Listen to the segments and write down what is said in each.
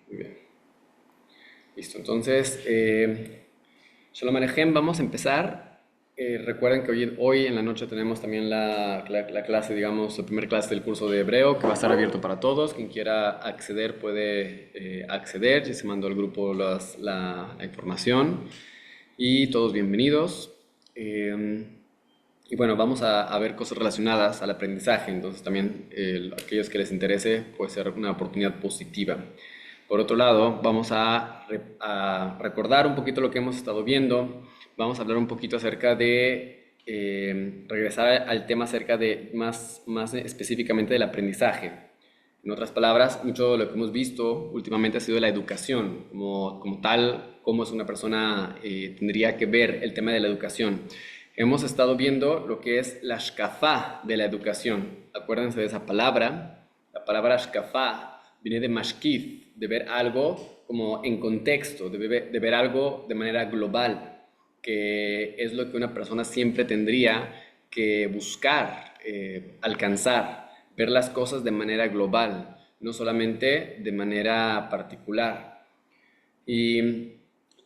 Muy bien. Listo. Entonces, Shalom Aleichem, vamos a empezar. Recuerden que hoy en la noche tenemos también la clase, digamos, la primera clase del curso de hebreo, que va a estar abierto para todos. Quien quiera acceder puede acceder. Ya se mandó al grupo la información. Y todos bienvenidos. Y bueno, vamos a ver cosas relacionadas al aprendizaje. Entonces también aquellos que les interese puede ser una oportunidad positiva. Por otro lado, vamos a recordar un poquito lo que hemos estado viendo. Vamos a hablar un poquito acerca de regresar al tema acerca de más específicamente del aprendizaje. En otras palabras, mucho de lo que hemos visto últimamente ha sido la educación, como tal, cómo es una persona tendría que ver el tema de la educación. Hemos estado viendo lo que es la shkafá de la educación. Acuérdense de esa palabra. La palabra shkafá viene de mashkif, de ver algo como en contexto, de ver algo de manera global, que es lo que una persona siempre tendría que buscar, alcanzar, ver las cosas de manera global, no solamente de manera particular. Y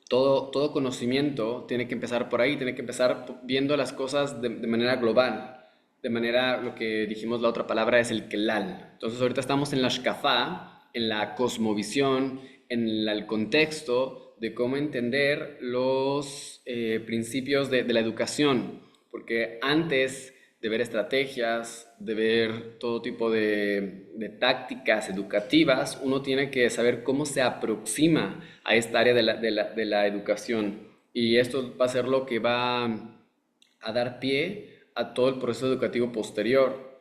todo conocimiento tiene que empezar por ahí, tiene que empezar viendo las cosas de manera global. De manera, lo que dijimos la otra palabra es el kelal. Entonces ahorita estamos en la shkafá, en la cosmovisión, en el contexto de cómo entender los principios de la educación. Porque antes de ver estrategias, de ver todo tipo de tácticas educativas, uno tiene que saber cómo se aproxima a esta área de la educación. Y esto va a ser lo que va a dar pie a todo el proceso educativo posterior.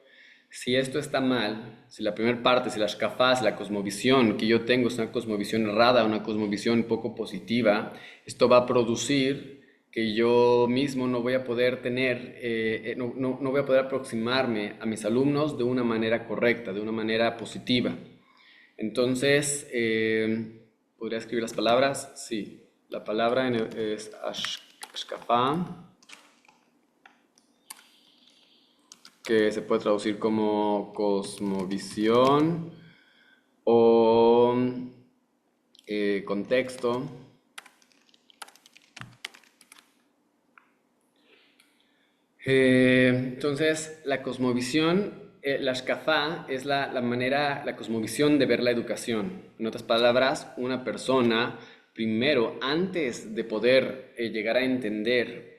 Si esto está mal, si la primera parte, si la shkafá, si la cosmovisión que yo tengo es una cosmovisión errada, una cosmovisión poco positiva, esto va a producir que yo mismo no voy a poder tener, no voy a poder aproximarme a mis alumnos de una manera correcta, de una manera positiva. Entonces, ¿podría escribir las palabras? Sí. La palabra es ashkafá, que se puede traducir como cosmovisión o contexto. Entonces, la cosmovisión, la shkafá es la manera, la cosmovisión de ver la educación. En otras palabras, una persona, primero, antes de poder llegar a entender,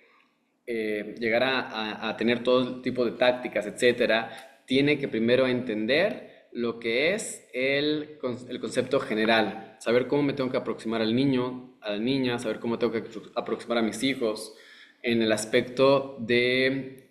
llegar a tener todo tipo de tácticas, etcétera, tiene que primero entender lo que es el concepto general, saber cómo me tengo que aproximar al niño, a la niña, saber cómo tengo que aproximar a mis hijos en el aspecto de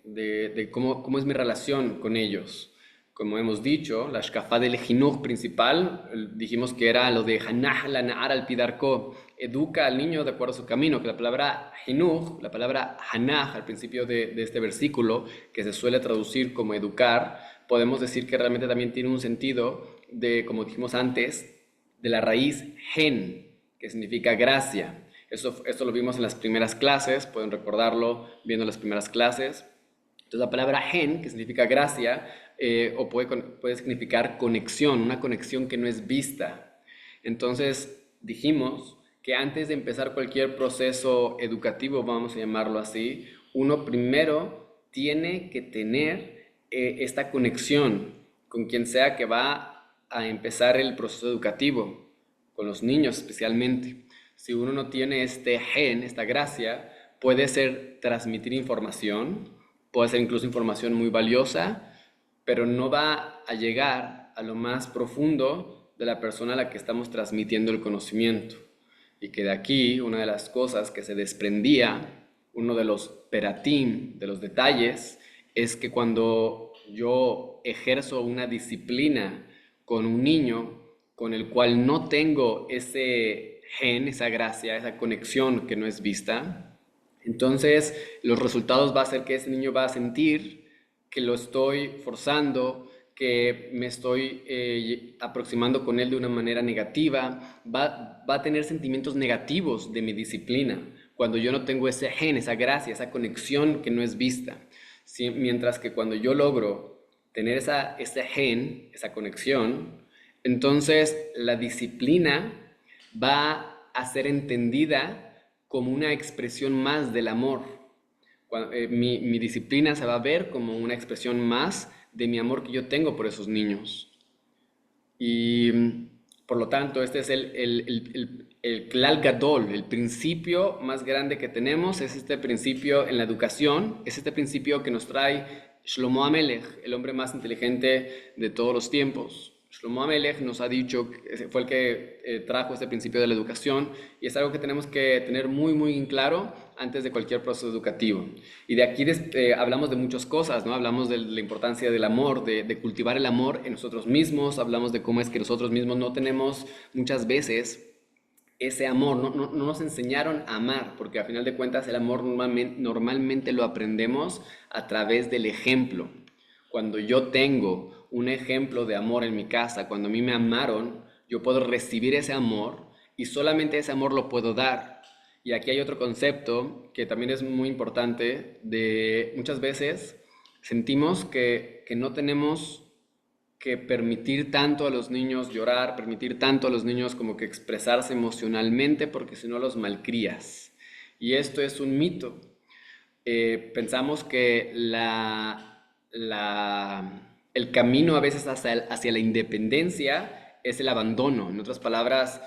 cómo es mi relación con ellos. Como hemos dicho, la shkafá del jinuj principal, dijimos que era lo de hanah la na'ar al pidarko, educa al niño de acuerdo a su camino, que la palabra jinuj, la palabra hanah al principio de este versículo, que se suele traducir como educar, podemos decir que realmente también tiene un sentido de, como dijimos antes, de la raíz gen, que significa gracia. Esto lo vimos en las primeras clases, pueden recordarlo viendo las primeras clases. Entonces la palabra gen, que significa gracia, o puede significar conexión, una conexión que no es vista. Entonces dijimos que antes de empezar cualquier proceso educativo, vamos a llamarlo así, uno primero tiene que tener esta conexión con quien sea que va a empezar el proceso educativo, con los niños especialmente. Si uno no tiene este gen, esta gracia, puede ser transmitir información, puede ser incluso información muy valiosa, pero no va a llegar a lo más profundo de la persona a la que estamos transmitiendo el conocimiento. Y que de aquí una de las cosas que se desprendía, uno de los peratim, de los detalles, es que cuando yo ejerzo una disciplina con un niño con el cual no tengo ese gen, esa gracia, esa conexión que no es vista, entonces los resultados va a ser que ese niño va a sentir que lo estoy forzando, que me estoy aproximando con él de una manera negativa, va a tener sentimientos negativos de mi disciplina, cuando yo no tengo ese gen, esa gracia, esa conexión que no es vista. Mientras que cuando yo logro tener ese gen, esa conexión, entonces la disciplina va a ser entendida como una expresión más del amor. Mi disciplina se va a ver como una expresión más de mi amor que yo tengo por esos niños. Y por lo tanto, este es el Klal Gadol, el principio más grande que tenemos, es este principio en la educación, es este principio que nos trae Shlomo Amelech, el hombre más inteligente de todos los tiempos. Shlomo Amelech nos ha dicho, fue el que trajo este principio de la educación y es algo que tenemos que tener muy, muy en claro antes de cualquier proceso educativo. Y de aquí hablamos de muchas cosas, ¿no? Hablamos de la importancia del amor, de cultivar el amor en nosotros mismos, hablamos de cómo es que nosotros mismos no tenemos muchas veces ese amor, no nos enseñaron a amar, porque a final de cuentas el amor normalmente lo aprendemos a través del ejemplo. Cuando yo tengo un ejemplo de amor en mi casa, cuando a mí me amaron, yo puedo recibir ese amor y solamente ese amor lo puedo dar. Y aquí hay otro concepto que también es muy importante, de muchas veces sentimos que no tenemos que permitir tanto a los niños llorar, permitir tanto a los niños como que expresarse emocionalmente, porque si no los malcrías. Y esto es un mito. Pensamos que el camino a veces hacia la independencia es el abandono. En otras palabras,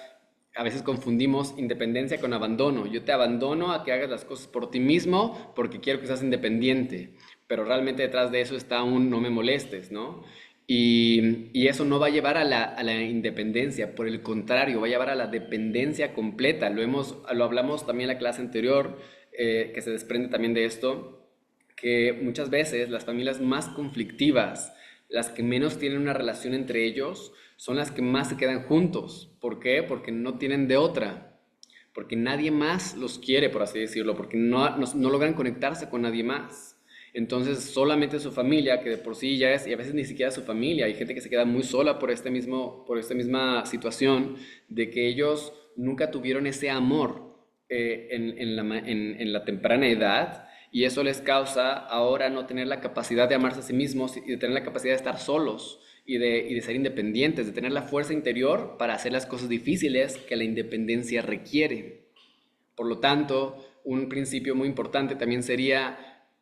a veces confundimos independencia con abandono. Yo te abandono a que hagas las cosas por ti mismo porque quiero que seas independiente, pero realmente detrás de eso está un no me molestes, ¿no? Y eso no va a llevar a la independencia, por el contrario, va a llevar a la dependencia completa. Lo hablamos también en la clase anterior, que se desprende también de esto, que muchas veces las familias más conflictivas, las que menos tienen una relación entre ellos, son las que más se quedan juntos. ¿Por qué? Porque no tienen de otra, porque nadie más los quiere, por así decirlo, porque no logran conectarse con nadie más. Entonces solamente su familia, que de por sí ya es, y a veces ni siquiera su familia, hay gente que se queda muy sola por esta misma situación, de que ellos nunca tuvieron ese amor en la temprana edad, y eso les causa ahora no tener la capacidad de amarse a sí mismos y de tener la capacidad de estar solos y de ser independientes, de tener la fuerza interior para hacer las cosas difíciles que la independencia requiere. Por lo tanto, un principio muy importante también sería,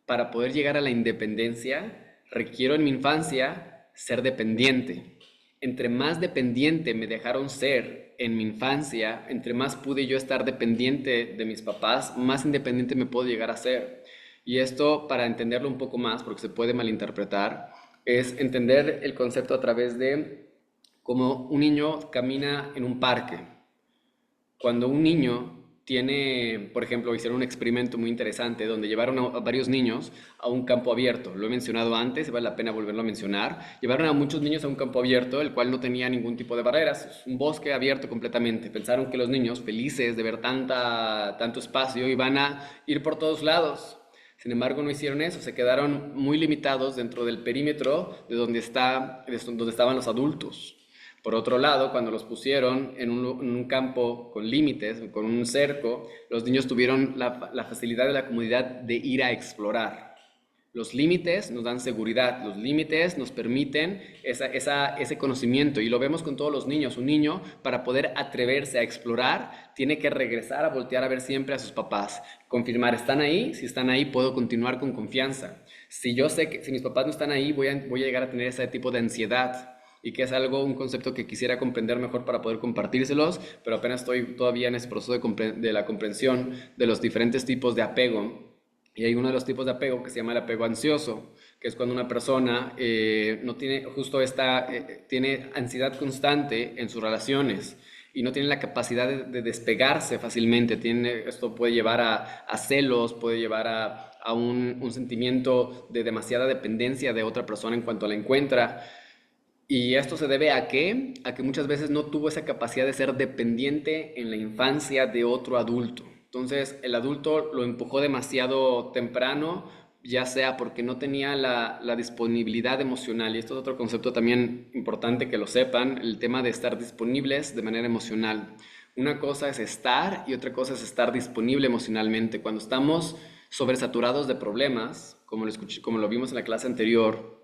para poder llegar a la independencia, requiero en mi infancia ser dependiente. Entre más dependiente me dejaron ser en mi infancia, entre más pude yo estar dependiente de mis papás, más independiente me puedo llegar a ser. Y esto, para entenderlo un poco más, porque se puede malinterpretar, es entender el concepto a través de cómo un niño camina en un parque. Cuando un niño tiene, por ejemplo, hicieron un experimento muy interesante donde llevaron a varios niños a un campo abierto. Lo he mencionado antes, vale la pena volverlo a mencionar. Llevaron a muchos niños a un campo abierto, el cual no tenía ningún tipo de barreras, es un bosque abierto completamente. Pensaron que los niños, felices de ver tanto espacio, iban a ir por todos lados. Sin embargo, no hicieron eso, se quedaron muy limitados dentro del perímetro de donde estaban los adultos. Por otro lado, cuando los pusieron en un campo con límites, con un cerco, los niños tuvieron la facilidad de la comodidad de ir a explorar. Los límites nos dan seguridad, los límites nos permiten ese conocimiento y lo vemos con todos los niños. Un niño, para poder atreverse a explorar, tiene que regresar a voltear a ver siempre a sus papás, confirmar, ¿están ahí? Si están ahí, puedo continuar con confianza. Si yo sé que si mis papás no están ahí, voy a llegar a tener ese tipo de ansiedad y que es un concepto que quisiera comprender mejor para poder compartírselos, pero apenas estoy todavía en ese proceso de la comprensión de los diferentes tipos de apego. Y hay uno de los tipos de apego que se llama el apego ansioso, que es cuando una persona no tiene tiene ansiedad constante en sus relaciones y no tiene la capacidad de despegarse fácilmente. Esto puede llevar a celos, puede llevar a un sentimiento de demasiada dependencia de otra persona en cuanto la encuentra. ¿Y esto se debe a qué? A que muchas veces no tuvo esa capacidad de ser dependiente en la infancia de otro adulto. Entonces, el adulto lo empujó demasiado temprano, ya sea porque no tenía la disponibilidad emocional. Y esto es otro concepto también importante que lo sepan, el tema de estar disponibles de manera emocional. Una cosa es estar y otra cosa es estar disponible emocionalmente. Cuando estamos sobresaturados de problemas, como lo vimos en la clase anterior,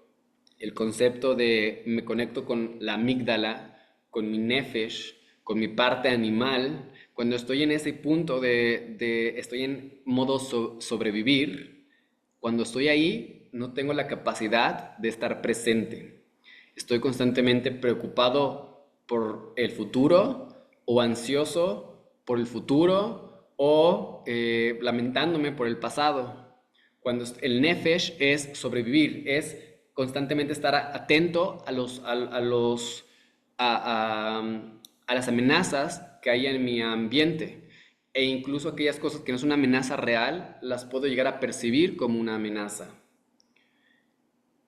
el concepto de me conecto con la amígdala, con mi nefesh, con mi parte animal, cuando estoy en ese punto estoy en modo sobrevivir, cuando estoy ahí no tengo la capacidad de estar presente. Estoy constantemente preocupado por el futuro o ansioso por el futuro o lamentándome por el pasado. Cuando el nefesh es sobrevivir, es constantemente estar atento a las amenazas que hay en mi ambiente. E incluso aquellas cosas que no son una amenaza real, las puedo llegar a percibir como una amenaza.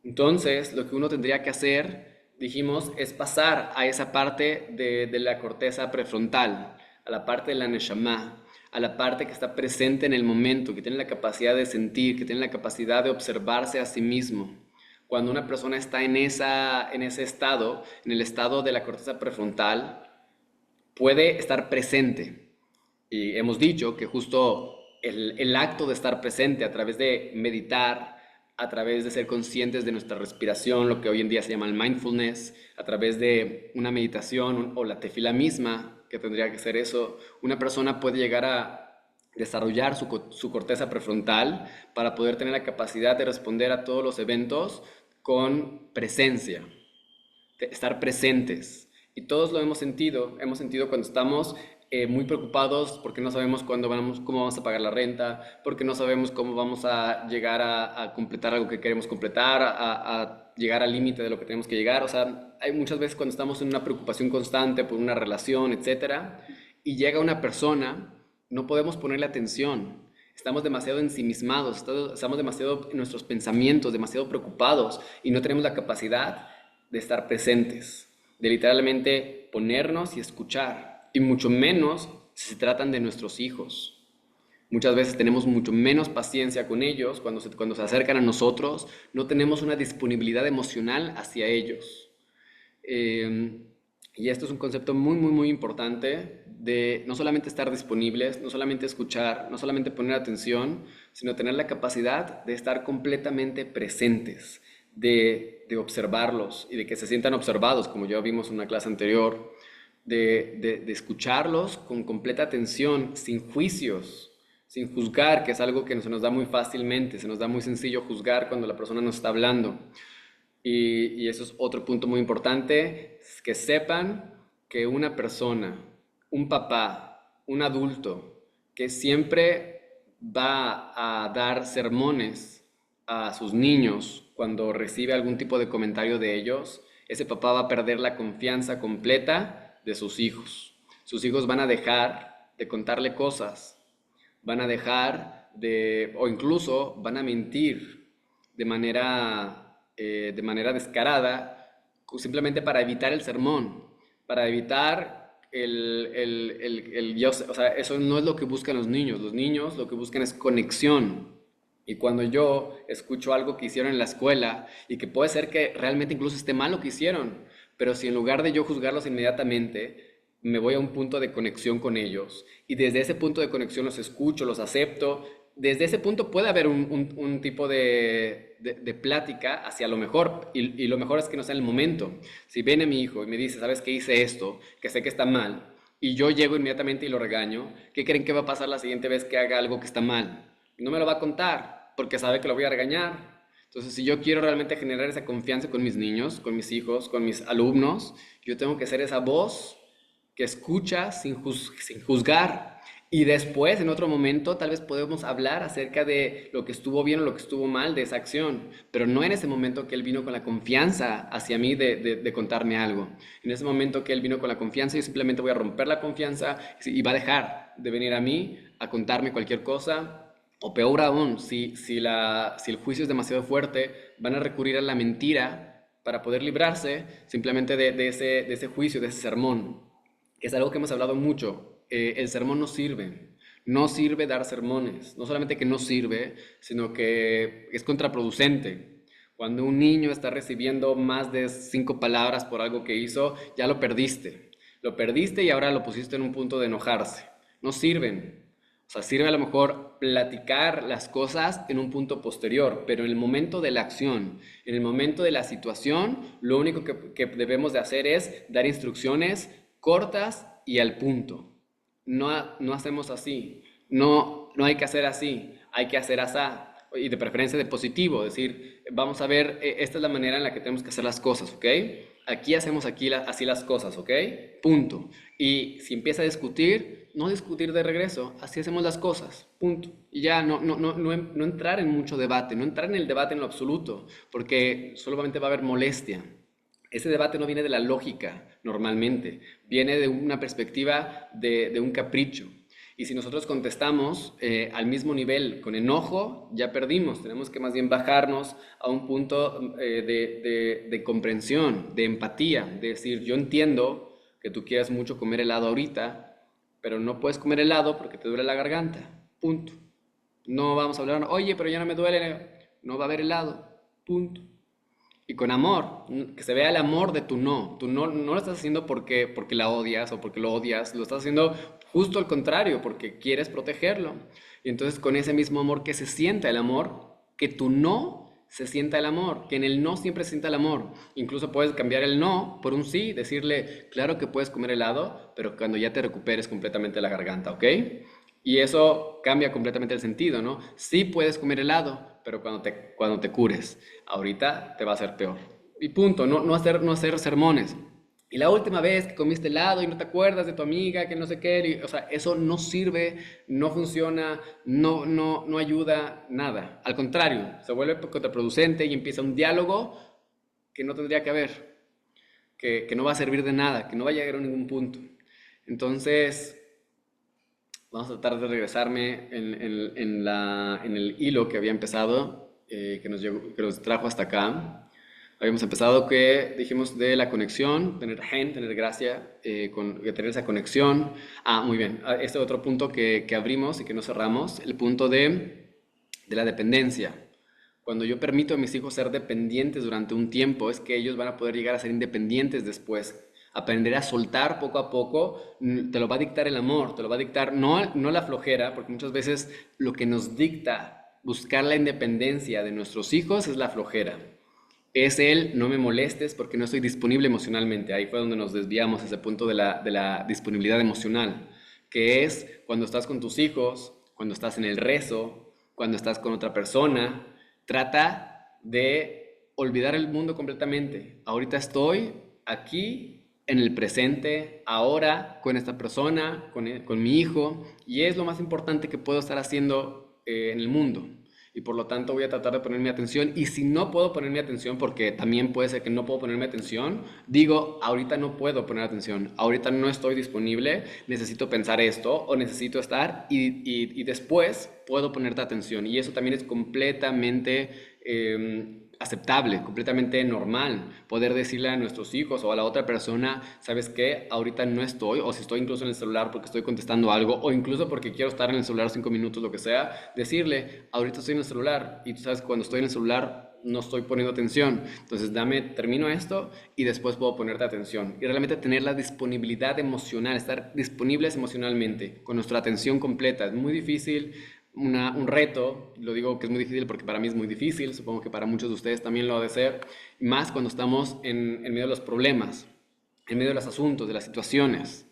Entonces, lo que uno tendría que hacer, dijimos, es pasar a esa parte de la corteza prefrontal, a la parte de la neshama, a la parte que está presente en el momento, que tiene la capacidad de sentir, que tiene la capacidad de observarse a sí mismo. Cuando una persona está en ese estado, en el estado de la corteza prefrontal, puede estar presente. Y hemos dicho que justo el acto de estar presente a través de meditar, a través de ser conscientes de nuestra respiración, lo que hoy en día se llama el mindfulness, a través de una meditación o la tefila misma, que tendría que ser eso, una persona puede llegar a desarrollar su corteza prefrontal para poder tener la capacidad de responder a todos los eventos con presencia, de estar presentes. Y todos lo hemos sentido cuando estamos muy preocupados porque no sabemos cómo vamos a pagar la renta, porque no sabemos cómo vamos a llegar a completar algo que queremos completar, a llegar al límite de lo que tenemos que llegar. O sea, hay muchas veces cuando estamos en una preocupación constante por una relación, etcétera, y llega una persona, no podemos ponerle atención. Estamos demasiado ensimismados, estamos demasiado en nuestros pensamientos, demasiado preocupados y no tenemos la capacidad de estar presentes, de literalmente ponernos y escuchar, y mucho menos si se tratan de nuestros hijos. Muchas veces tenemos mucho menos paciencia con ellos cuando se acercan a nosotros, no tenemos una disponibilidad emocional hacia ellos. Eh, y esto es un concepto muy, muy, muy importante de no solamente estar disponibles, no solamente escuchar, no solamente poner atención, sino tener la capacidad de estar completamente presentes, de observarlos y de que se sientan observados, como ya vimos en una clase anterior, de escucharlos con completa atención, sin juicios, sin juzgar, que es algo que se nos da muy fácilmente, se nos da muy sencillo juzgar cuando la persona nos está hablando. Y eso es otro punto muy importante, es que sepan que una persona, un papá, un adulto, que siempre va a dar sermones a sus niños cuando recibe algún tipo de comentario de ellos, ese papá va a perder la confianza completa de sus hijos. Sus hijos van a dejar de contarle cosas, van a dejar o incluso van a mentir de manera descarada, simplemente para evitar el sermón, para evitar o sea, eso no es lo que buscan los niños. Los niños lo que buscan es conexión. Y cuando yo escucho algo que hicieron en la escuela y que puede ser que realmente incluso esté mal lo que hicieron, pero si en lugar de yo juzgarlos inmediatamente, me voy a un punto de conexión con ellos y desde ese punto de conexión los escucho, los acepto, desde ese punto puede haber un tipo de plática hacia lo mejor y lo mejor es que no sea en el momento. Si viene mi hijo y me dice, ¿sabes qué hice esto? Que sé que está mal y yo llego inmediatamente y lo regaño, ¿qué creen que va a pasar la siguiente vez que haga algo que está mal? No me lo va a contar porque sabe que lo voy a regañar. Entonces, si yo quiero realmente generar esa confianza con mis niños, con mis hijos, con mis alumnos, yo tengo que ser esa voz que escucha sin juzgar. Y después, en otro momento, tal vez podemos hablar acerca de lo que estuvo bien o lo que estuvo mal de esa acción, pero no en ese momento que él vino con la confianza hacia mí de contarme algo. En ese momento que él vino con la confianza, yo simplemente voy a romper la confianza y va a dejar de venir a mí a contarme cualquier cosa. O peor aún, si el juicio es demasiado fuerte, van a recurrir a la mentira para poder librarse simplemente de ese juicio, de ese sermón, que es algo que hemos hablado mucho. El sermón no sirve. No sirve dar sermones. No solamente que no sirve, sino que es contraproducente. Cuando un niño está recibiendo más de 5 palabras por algo que hizo, ya lo perdiste. Lo perdiste y ahora lo pusiste en un punto de enojarse. No sirven. O sea, sirve a lo mejor platicar las cosas en un punto posterior, pero en el momento de la acción, en el momento de la situación, lo único que debemos de hacer es dar instrucciones cortas y al punto. No hacemos así. No hay que hacer así. Hay que hacer asá. Y de preferencia de positivo. Decir, vamos a ver, esta es la manera en la que tenemos que hacer las cosas, ¿ok? Aquí hacemos así las cosas, ¿ok? Punto. Y si empieza a discutir, no discutir de regreso. Así hacemos las cosas. Punto. Y ya no entrar en mucho debate. No entrar en el debate en lo absoluto. Porque solamente va a haber molestia. Ese debate no viene de la lógica normalmente, viene de una perspectiva de un capricho. Y si nosotros contestamos al mismo nivel con enojo, ya perdimos. Tenemos que más bien bajarnos a un punto de comprensión, de empatía, de decir, yo entiendo que tú quieras mucho comer helado ahorita, pero no puedes comer helado porque te duele la garganta. Punto. No vamos a hablar, oye, pero ya no me duele, no va a haber helado. Punto. Y con amor, que se vea el amor de tu no. Tu no lo estás haciendo porque la odias o porque lo odias, lo estás haciendo justo al contrario, porque quieres protegerlo. Y entonces con ese mismo amor que se sienta el amor, que tu no se sienta el amor, que en el no siempre se sienta el amor. Incluso puedes cambiar el no por un sí, decirle, claro que puedes comer helado, pero cuando ya te recuperes completamente la garganta, ¿ok? Y eso cambia completamente el sentido, ¿no? Sí puedes comer helado, pero cuando te cures, ahorita te va a hacer peor. Y punto, no hacer sermones. Y la última vez que comiste helado y no te acuerdas de tu amiga, que no sé qué, o sea, eso no sirve, no funciona, no ayuda, nada. Al contrario, se vuelve contraproducente y empieza un diálogo que no tendría que haber, que no va a servir de nada, que no va a llegar a ningún punto. Entonces, vamos a tratar de regresarme en el hilo que había empezado, que nos trajo hasta acá. Habíamos empezado que dijimos de la conexión, tener gen, tener gracia, tener esa conexión. Ah, muy bien. Este otro punto que abrimos y que no cerramos, el punto de la dependencia. Cuando yo permito a mis hijos ser dependientes durante un tiempo, es que ellos van a poder llegar a ser independientes después. Aprender a soltar poco a poco, te lo va a dictar el amor, te lo va a dictar no la flojera, porque muchas veces lo que nos dicta buscar la independencia de nuestros hijos es la flojera. Es el no me molestes porque no estoy disponible emocionalmente. Ahí fue donde nos desviamos, ese punto de la disponibilidad emocional, que es cuando estás con tus hijos, cuando estás en el rezo, cuando estás con otra persona. Trata de olvidar el mundo completamente. Ahorita estoy aquí en el presente, ahora, con esta persona, con mi hijo, y es lo más importante que puedo estar haciendo en el mundo. Y por lo tanto voy a tratar de poner mi atención. Y si no puedo poner mi atención, porque también puede ser que no puedo poner mi atención, digo, ahorita no puedo poner atención, ahorita no estoy disponible, necesito pensar esto o necesito estar y después puedo ponerte atención. Y eso también es completamente aceptable, completamente normal. Poder decirle a nuestros hijos o a la otra persona, ¿sabes qué? Ahorita no estoy, o si estoy incluso en el celular porque estoy contestando algo, o incluso porque quiero estar en el celular 5 minutos, lo que sea, decirle, ahorita estoy en el celular, y tú sabes que cuando estoy en el celular no estoy poniendo atención, entonces termino esto y después puedo ponerte atención. Y realmente tener la disponibilidad emocional, estar disponibles emocionalmente, con nuestra atención completa. Es muy difícil, un reto, lo digo que es muy difícil porque para mí es muy difícil, supongo que para muchos de ustedes también lo ha de ser, más cuando estamos en medio de los problemas, en medio de los asuntos, de las situaciones.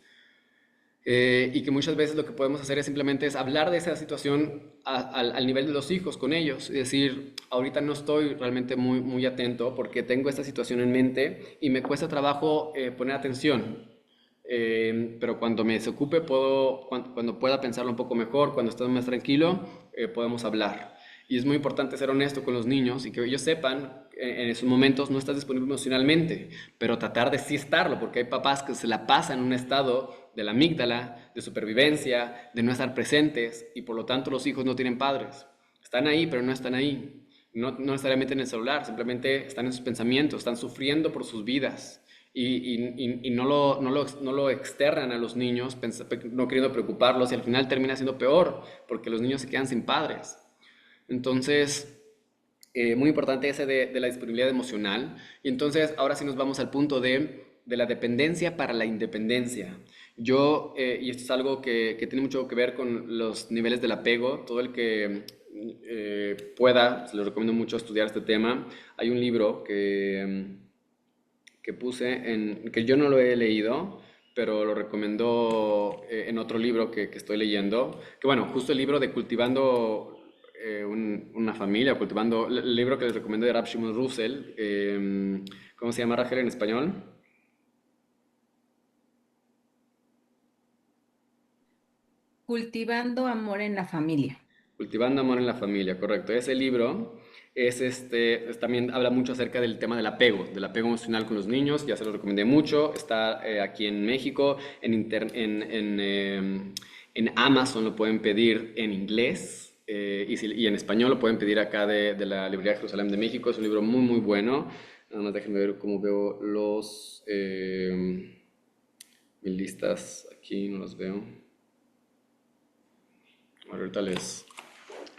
Y que muchas veces lo que podemos hacer es simplemente es hablar de esa situación al nivel de los hijos con ellos, y decir, ahorita no estoy realmente muy atento porque tengo esta situación en mente y me cuesta trabajo poner atención. Pero cuando me desocupe, cuando pueda pensarlo un poco mejor, cuando esté más tranquilo, podemos hablar. Y es muy importante ser honesto con los niños y que ellos sepan en esos momentos no estás disponible emocionalmente, pero tratar de sí estarlo, porque hay papás que se la pasan en un estado de la amígdala, de supervivencia, de no estar presentes, y por lo tanto los hijos no tienen padres. Están ahí, pero no están ahí. No necesariamente en el celular, simplemente están en sus pensamientos, están sufriendo por sus vidas. Y no lo externan a los niños, no queriendo preocuparlos, y al final termina siendo peor, porque los niños se quedan sin padres. Entonces, muy importante ese de la disponibilidad emocional. Y entonces, ahora sí nos vamos al punto de la dependencia para la independencia. Y esto es algo que tiene mucho que ver con los niveles del apego. Todo el que pueda, se lo recomiendo mucho estudiar este tema. Hay un libro que puse que yo no lo he leído, pero lo recomendó en otro libro que estoy leyendo, que bueno, justo el libro de Cultivando una familia, cultivando, el libro que les recomendé de Rab Shimon Russell, ¿cómo se llama, Rachel, en español? Cultivando amor en la familia. Cultivando amor en la familia, correcto. Ese libro también habla mucho acerca del tema del apego emocional con los niños, ya se lo recomendé mucho, está aquí en México, en Amazon lo pueden pedir en inglés y en español lo pueden pedir acá de la Librería Jerusalén de México, es un libro muy muy bueno, nada más déjenme ver cómo veo mis listas aquí, no los veo. Bueno, ahorita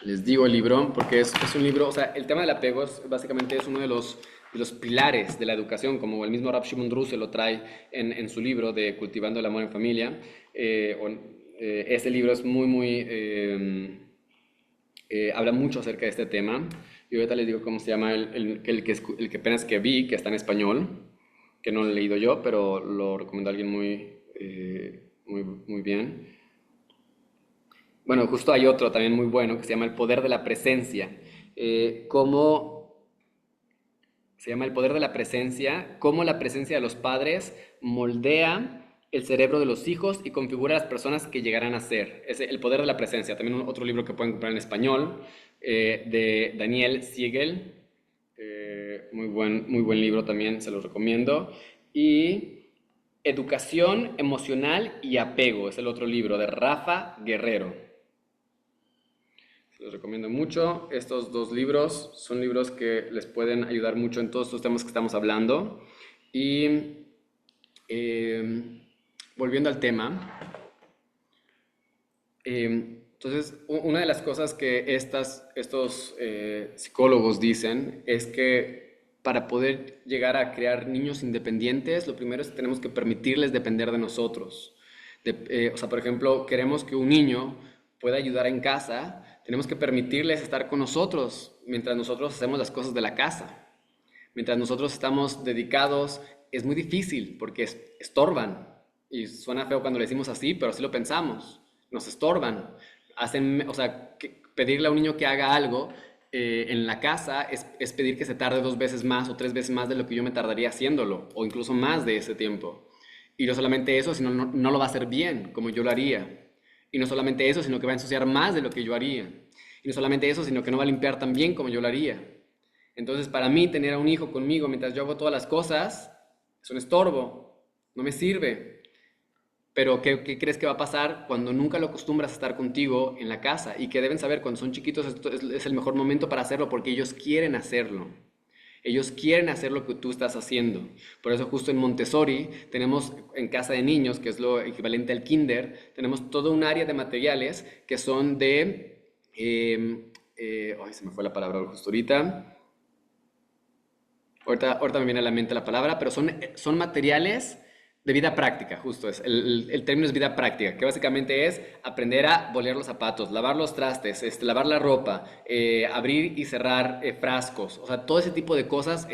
les digo el libro, porque es un libro, o sea, el tema del apego básicamente es uno de los pilares de la educación, como el mismo Rab Shimon Russell lo trae en su libro de Cultivando el amor en familia. Este libro es habla mucho acerca de este tema. Y ahorita les digo cómo se llama el que apenas que vi, que está en español, que no lo he leído yo, pero lo recomendó alguien muy bien. Bueno, justo hay otro también muy bueno que se llama El poder de la presencia. Cómo se llama El poder de la presencia, cómo la presencia de los padres moldea el cerebro de los hijos y configura a las personas que llegarán a ser. Es El poder de la presencia. También otro libro que pueden comprar en español, de Daniel Siegel. Muy buen libro también, se los recomiendo. Y Educación emocional y apego, es el otro libro de Rafa Guerrero. Se los recomiendo mucho. Estos dos libros son libros que les pueden ayudar mucho en todos estos temas que estamos hablando. Y volviendo al tema, entonces una de las cosas que estos psicólogos dicen es que para poder llegar a crear niños independientes, lo primero es que tenemos que permitirles depender de nosotros. O sea, por ejemplo, queremos que un niño pueda ayudar en casa, tenemos que permitirles estar con nosotros mientras nosotros hacemos las cosas de la casa. Mientras nosotros estamos dedicados, es muy difícil porque estorban. Y suena feo cuando le decimos así, pero así lo pensamos. Nos estorban. O sea, pedirle a un niño que haga algo en la casa es pedir que se tarde 2 veces más o 3 veces más de lo que yo me tardaría haciéndolo, o incluso más de ese tiempo. Y no solamente eso, sino no lo va a hacer bien como yo lo haría. Y no solamente eso, sino que va a ensuciar más de lo que yo haría. Y no solamente eso, sino que no va a limpiar tan bien como yo lo haría. Entonces, para mí, tener a un hijo conmigo mientras yo hago todas las cosas es un estorbo, no me sirve. Pero, ¿qué crees que va a pasar cuando nunca lo acostumbras a estar contigo en la casa? Y que deben saber, cuando son chiquitos, esto es el mejor momento para hacerlo porque ellos quieren hacerlo. Ellos quieren hacer lo que tú estás haciendo. Por eso justo en Montessori tenemos en casa de niños, que es lo equivalente al kinder, tenemos todo un área de materiales que son ay, se me fue la palabra justo ahorita. Ahorita me viene a la mente la palabra, pero son materiales de vida práctica, justo es. El término es vida práctica, que básicamente es aprender a bolear los zapatos, lavar los trastes, lavar la ropa, abrir y cerrar frascos, o sea, todo ese tipo de cosas,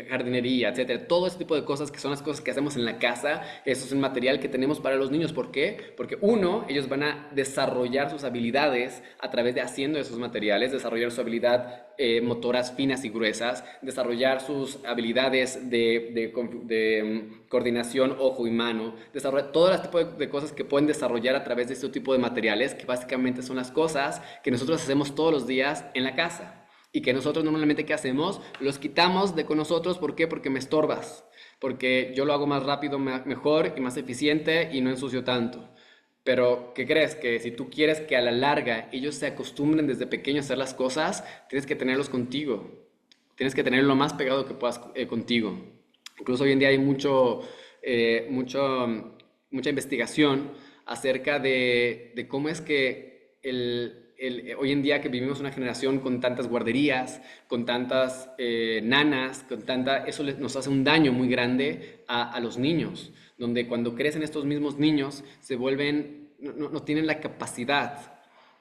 jardinería, etcétera, todo ese tipo de cosas que son las cosas que hacemos en la casa, eso es un material que tenemos para los niños. ¿Por qué? Porque uno, ellos van a desarrollar sus habilidades a través de haciendo esos materiales, desarrollar su habilidad motoras finas y gruesas, desarrollar sus habilidades de coordinación ojo y mano, desarrollar todo el tipo de cosas que pueden desarrollar a través de este tipo de materiales, que básicamente son las cosas que nosotros hacemos todos los días en la casa. Y que nosotros normalmente, ¿qué hacemos? Los quitamos de con nosotros. ¿Por qué? Porque me estorbas. Porque yo lo hago más rápido, mejor y más eficiente y no ensucio tanto. Pero, ¿qué crees? Que si tú quieres que a la larga ellos se acostumbren desde pequeños a hacer las cosas, tienes que tenerlos contigo. Tienes que tenerlo lo más pegado que puedas contigo. Incluso hoy en día hay mucha investigación acerca de cómo es que hoy en día que vivimos una generación con tantas guarderías, con tantas nanas, eso nos hace un daño muy grande a los niños, donde cuando crecen estos mismos niños se vuelven, no tienen la capacidad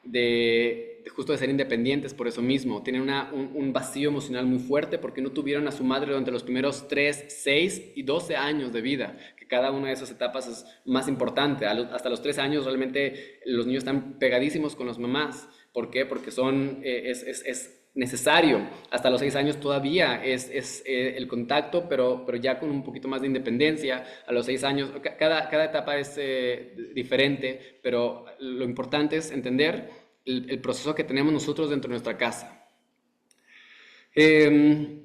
de justo de ser independientes por eso mismo. Tienen un vacío emocional muy fuerte porque no tuvieron a su madre durante los primeros 3, 6 y 12 años de vida, que cada una de esas etapas es más importante. Hasta los 3 años realmente los niños están pegadísimos con las mamás. ¿Por qué? Porque es necesario. Hasta los 6 años todavía es el contacto, pero ya con un poquito más de independencia. A los 6 años, cada etapa es diferente, pero lo importante es entender el proceso que tenemos nosotros dentro de nuestra casa. Eh,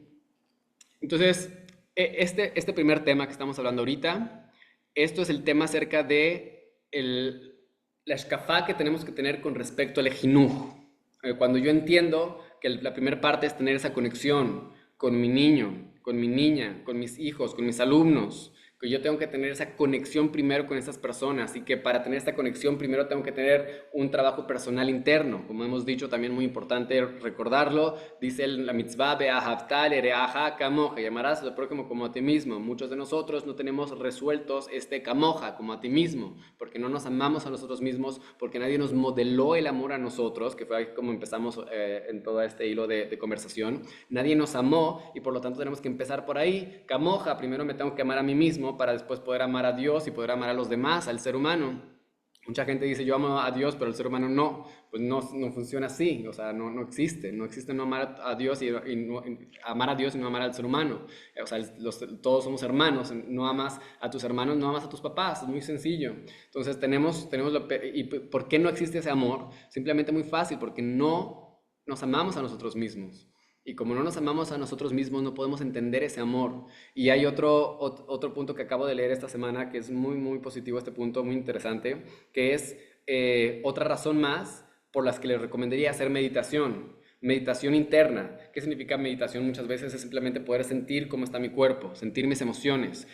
entonces, este primer tema que estamos hablando ahorita, esto es el tema acerca de la shkafá que tenemos que tener con respecto al ejinuj. Cuando yo entiendo que la primera parte es tener esa conexión con mi niño, con mi niña, con mis hijos, con mis alumnos, que yo tengo que tener esa conexión primero con esas personas y que para tener esta conexión primero tengo que tener un trabajo personal interno, como hemos dicho, también muy importante recordarlo, dice la mitzvah, be'ahavta lereaja kamoja, llamarás al prójimo como a ti mismo. Muchos de nosotros no tenemos resueltos este kamoja, como a ti mismo, porque no nos amamos a nosotros mismos, porque nadie nos modeló el amor a nosotros, que fue ahí como empezamos en todo este hilo de conversación. Nadie nos amó y por lo tanto tenemos que empezar por ahí. Kamoja, primero me tengo que amar a mí mismo para después poder amar a Dios y poder amar a los demás, al ser humano. Mucha gente dice yo amo a Dios, pero el ser humano no. Pues no funciona así, o sea, no existe. No existe no amar a Dios amar a Dios y no amar al ser humano. O sea, todos somos hermanos. No amas a tus hermanos, no amas a tus papás. Es muy sencillo. Entonces ¿y por qué no existe ese amor? Simplemente muy fácil, porque no nos amamos a nosotros mismos. Y como no nos amamos a nosotros mismos, no podemos entender ese amor. Y hay otro punto que acabo de leer esta semana, que es muy, muy positivo este punto, muy interesante, que es otra razón más por las que les recomendaría hacer meditación. Meditación interna. ¿Qué significa meditación? Muchas veces es simplemente poder sentir cómo está mi cuerpo, sentir mis emociones.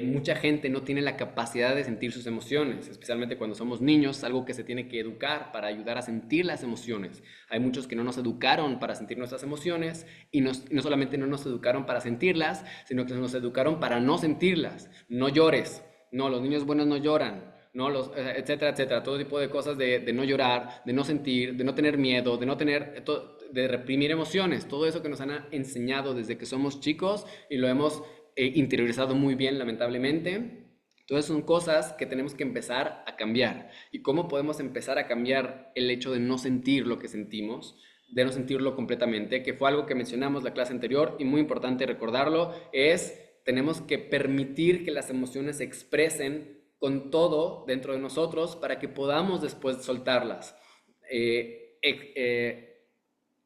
Mucha gente no tiene la capacidad de sentir sus emociones, especialmente cuando somos niños, algo que se tiene que educar para ayudar a sentir las emociones. Hay muchos que no nos educaron para sentir nuestras emociones y no solamente no nos educaron para sentirlas, sino que nos educaron para no sentirlas. No llores, no, los niños buenos no lloran, no, etcétera, etcétera, todo tipo de cosas de no llorar, de no sentir, de no tener miedo, de reprimir emociones, todo eso que nos han enseñado desde que somos chicos y lo hemos interiorizado muy bien, lamentablemente. Entonces son cosas que tenemos que empezar a cambiar. ¿Y cómo podemos empezar a cambiar el hecho de no sentir lo que sentimos? De no sentirlo completamente, que fue algo que mencionamos la clase anterior y muy importante recordarlo, es tenemos que permitir que las emociones se expresen con todo dentro de nosotros para que podamos después soltarlas.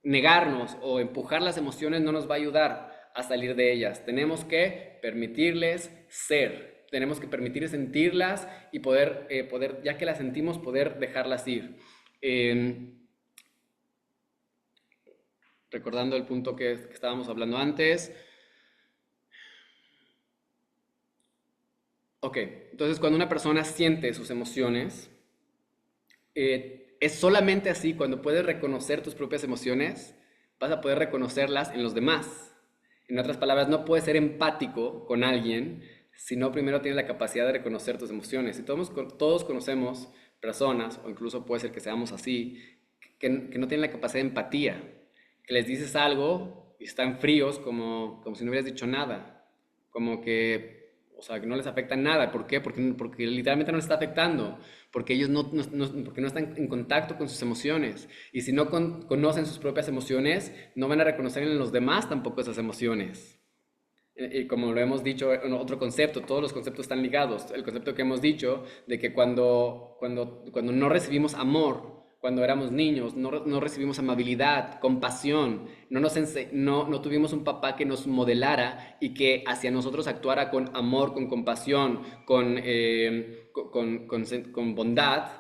Negarnos o empujar las emociones no nos va a ayudar a salir de ellas. Tenemos que permitirles ser. Tenemos que permitirles sentirlas y poder, ya que las sentimos, poder dejarlas ir. Recordando el punto que estábamos hablando antes. Ok, entonces cuando una persona siente sus emociones, es solamente así, cuando puedes reconocer tus propias emociones, vas a poder reconocerlas en los demás. En otras palabras, no puedes ser empático con alguien si no primero tienes la capacidad de reconocer tus emociones. Y todos conocemos personas, o incluso puede ser que seamos así, que no tienen la capacidad de empatía, que les dices algo y están fríos como si no hubieras dicho nada, como que, o sea, que no les afecta nada. ¿Por qué? Porque literalmente no les está afectando, porque ellos porque no están en contacto con sus emociones. Y si no conocen sus propias emociones, no van a reconocer en los demás tampoco esas emociones. Y como lo hemos dicho en otro concepto, todos los conceptos están ligados. El concepto que hemos dicho de que cuando no recibimos amor, cuando éramos niños, no recibimos amabilidad, compasión, no tuvimos un papá que nos modelara y que hacia nosotros actuara con amor, con compasión, con bondad.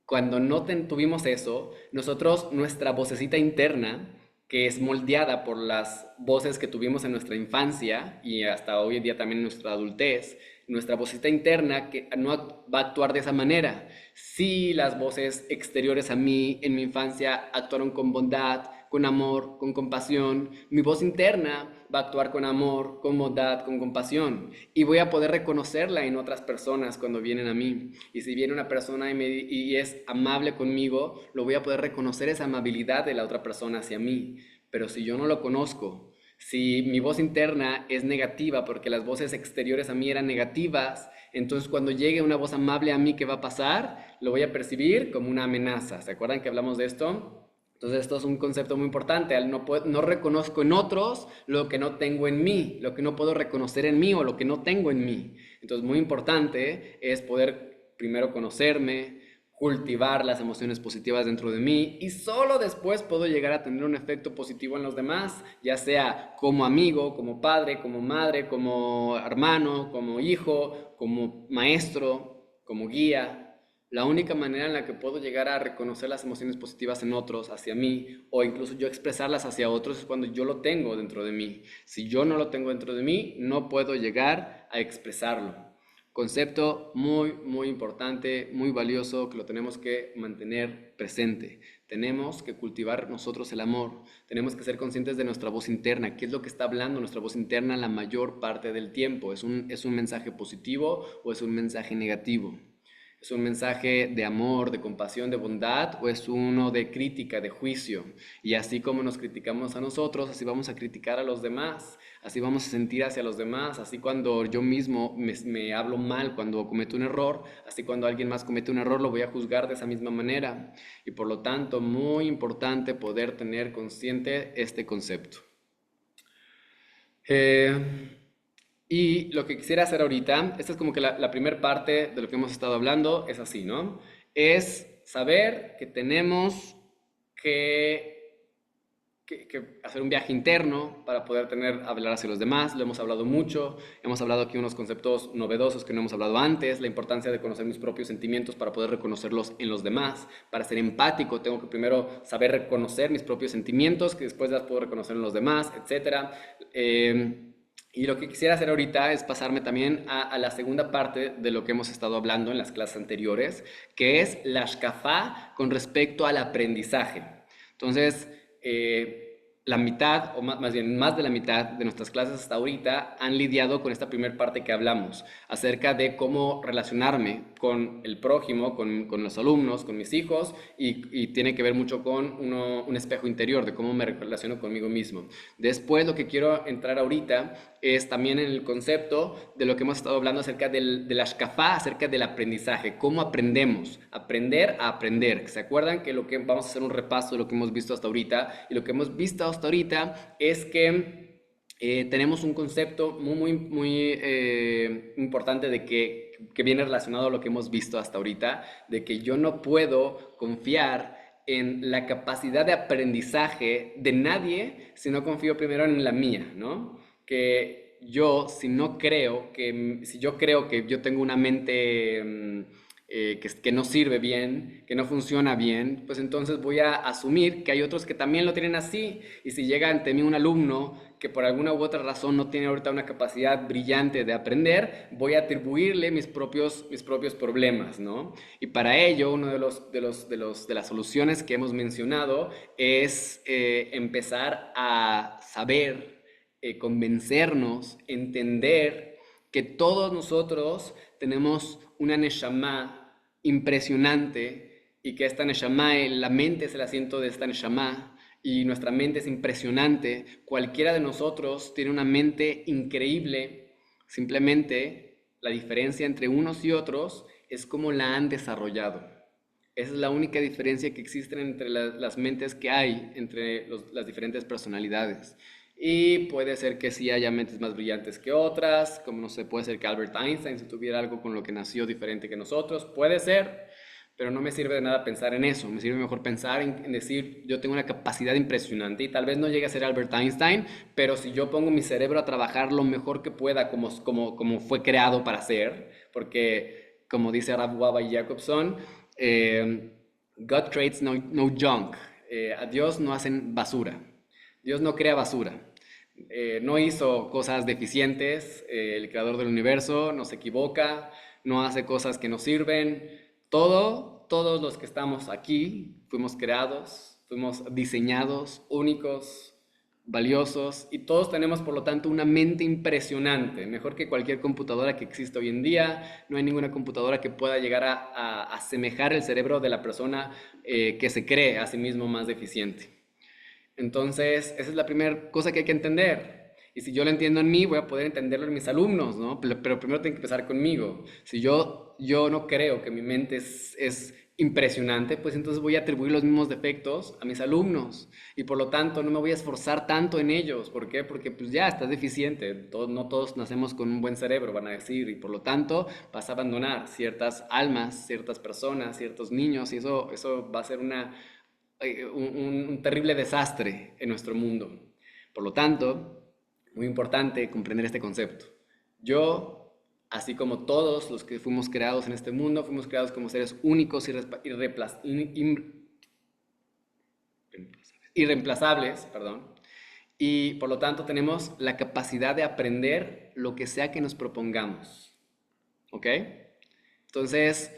Cuando no tuvimos eso, nuestra vocecita interna, que es moldeada por las voces que tuvimos en nuestra infancia y hasta hoy en día también en nuestra adultez, nuestra vocecita interna que no va a actuar de esa manera. Si las voces exteriores a mí en mi infancia actuaron con bondad, con amor, con compasión, mi voz interna va a actuar con amor, con bondad, con compasión y voy a poder reconocerla en otras personas cuando vienen a mí. Y si viene una persona y es amable conmigo, lo voy a poder reconocer esa amabilidad de la otra persona hacia mí. Pero si yo no lo conozco, Si mi voz interna es negativa porque las voces exteriores a mí eran negativas, entonces cuando llegue una voz amable a mí, ¿qué va a pasar? Lo voy a percibir como una amenaza. ¿Se acuerdan que hablamos de esto? Entonces esto es un concepto muy importante. No reconozco en otros lo que no tengo en mí, lo que no puedo reconocer en mí o lo que no tengo en mí. Entonces muy importante es poder primero conocerme, cultivar las emociones positivas dentro de mí y solo después puedo llegar a tener un efecto positivo en los demás, ya sea como amigo, como padre, como madre, como hermano, como hijo, como maestro, como guía. La única manera en la que puedo llegar a reconocer las emociones positivas en otros, hacia mí, o incluso yo expresarlas hacia otros, es cuando yo lo tengo dentro de mí. Si yo no lo tengo dentro de mí, no puedo llegar a expresarlo. Concepto muy, muy importante, muy valioso, que lo tenemos que mantener presente. Tenemos que cultivar nosotros el amor. Tenemos que ser conscientes de nuestra voz interna. ¿Qué es lo que está hablando nuestra voz interna la mayor parte del tiempo? Es un mensaje positivo o es un mensaje negativo? ¿Es un mensaje de amor, de compasión, de bondad o es uno de crítica, de juicio? Y así como nos criticamos a nosotros, así vamos a criticar a los demás, así vamos a sentir hacia los demás, así cuando yo mismo me hablo mal cuando cometo un error, así cuando alguien más comete un error lo voy a juzgar de esa misma manera. Y por lo tanto, muy importante poder tener consciente este concepto. Eh, y lo que quisiera hacer ahorita, esta es como que la primera parte de lo que hemos estado hablando, es así, ¿no? Es saber que tenemos que, que hacer un viaje interno para poder hablar hacia los demás. Lo hemos hablado mucho, hemos hablado aquí unos conceptos novedosos que no hemos hablado antes, la importancia de conocer mis propios sentimientos para poder reconocerlos en los demás. Para ser empático tengo que primero saber reconocer mis propios sentimientos, que después las puedo reconocer en los demás, etcétera. Y lo que quisiera hacer ahorita es pasarme también a la segunda parte de lo que hemos estado hablando en las clases anteriores, que es la shkafá con respecto al aprendizaje. Entonces, la mitad, o más bien más de la mitad de nuestras clases hasta ahorita han lidiado con esta primera parte que hablamos, acerca de cómo relacionarme con el prójimo, con los alumnos, con mis hijos, y tiene que ver mucho con un espejo interior, de cómo me relaciono conmigo mismo. Después, lo que quiero entrar ahorita es también en el concepto de lo que hemos estado hablando acerca de la shkafá, acerca del aprendizaje, cómo aprendemos, aprender a aprender. ¿Se acuerdan que lo que vamos a hacer un repaso de lo que hemos visto hasta ahorita? Y lo que hemos visto hasta ahorita es que tenemos un concepto muy importante que viene relacionado a lo que hemos visto hasta ahorita, de que yo no puedo confiar en la capacidad de aprendizaje de nadie si no confío primero en la mía, ¿no? Que yo, si yo creo que yo tengo una mente que no sirve bien, que no funciona bien, pues entonces voy a asumir que hay otros que también lo tienen así. Y si llega ante mí un alumno que por alguna u otra razón no tiene ahorita una capacidad brillante de aprender, voy a atribuirle mis propios problemas, ¿no? Y para ello, uno de las soluciones que hemos mencionado es empezar a saber, convencernos, entender que todos nosotros tenemos una neshama impresionante y que esta neshama, la mente es el asiento de esta neshama y nuestra mente es impresionante. Cualquiera de nosotros tiene una mente increíble, simplemente la diferencia entre unos y otros es cómo la han desarrollado. Esa es la única diferencia que existe entre las mentes que hay, entre las diferentes personalidades. Y puede ser que sí haya mentes más brillantes que otras, como no sé, puede ser que Albert Einstein si tuviera algo con lo que nació diferente que nosotros, puede ser, pero no me sirve de nada pensar en eso, me sirve mejor pensar en decir, yo tengo una capacidad impresionante y tal vez no llegue a ser Albert Einstein, pero si yo pongo mi cerebro a trabajar lo mejor que pueda como fue creado para ser, porque como dice Rav Waba y Jacobson, God creates no junk, a Dios no hacen basura. Dios no crea basura. No hizo cosas deficientes. El creador del universo no se equivoca, no hace cosas que no sirven. Todos los que estamos aquí fuimos creados, fuimos diseñados, únicos, valiosos y todos tenemos por lo tanto una mente impresionante, mejor que cualquier computadora que existe hoy en día. No hay ninguna computadora que pueda llegar a asemejar el cerebro de la persona que se cree a sí mismo más deficiente. Entonces, esa es la primera cosa que hay que entender. Y si yo lo entiendo en mí, voy a poder entenderlo en mis alumnos, ¿no? Pero primero tengo que empezar conmigo. Si yo no creo que mi mente es impresionante, pues entonces voy a atribuir los mismos defectos a mis alumnos. Y por lo tanto, no me voy a esforzar tanto en ellos. ¿Por qué? Porque pues ya estás deficiente. No todos nacemos con un buen cerebro, van a decir. Y por lo tanto, vas a abandonar ciertas almas, ciertas personas, ciertos niños. Y eso va a ser un terrible desastre en nuestro mundo. Por lo tanto, muy importante comprender este concepto. Yo, así como todos los que fuimos creados en este mundo, fuimos creados como seres únicos y irreemplazables, perdón, y por lo tanto tenemos la capacidad de aprender lo que sea que nos propongamos. ¿Ok? Entonces,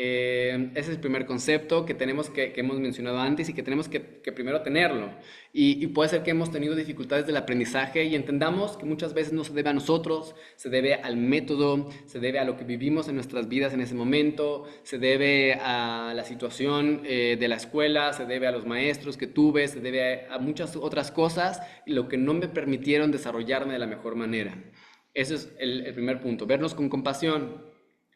ese es el primer concepto que hemos mencionado antes y que tenemos que primero tenerlo. Y puede ser que hemos tenido dificultades del aprendizaje y entendamos que muchas veces no se debe a nosotros, se debe al método, se debe a lo que vivimos en nuestras vidas en ese momento, se debe a la situación de la escuela, se debe a los maestros que tuve, se debe a muchas otras cosas, lo que no me permitieron desarrollarme de la mejor manera. Ese es el primer punto, vernos con compasión.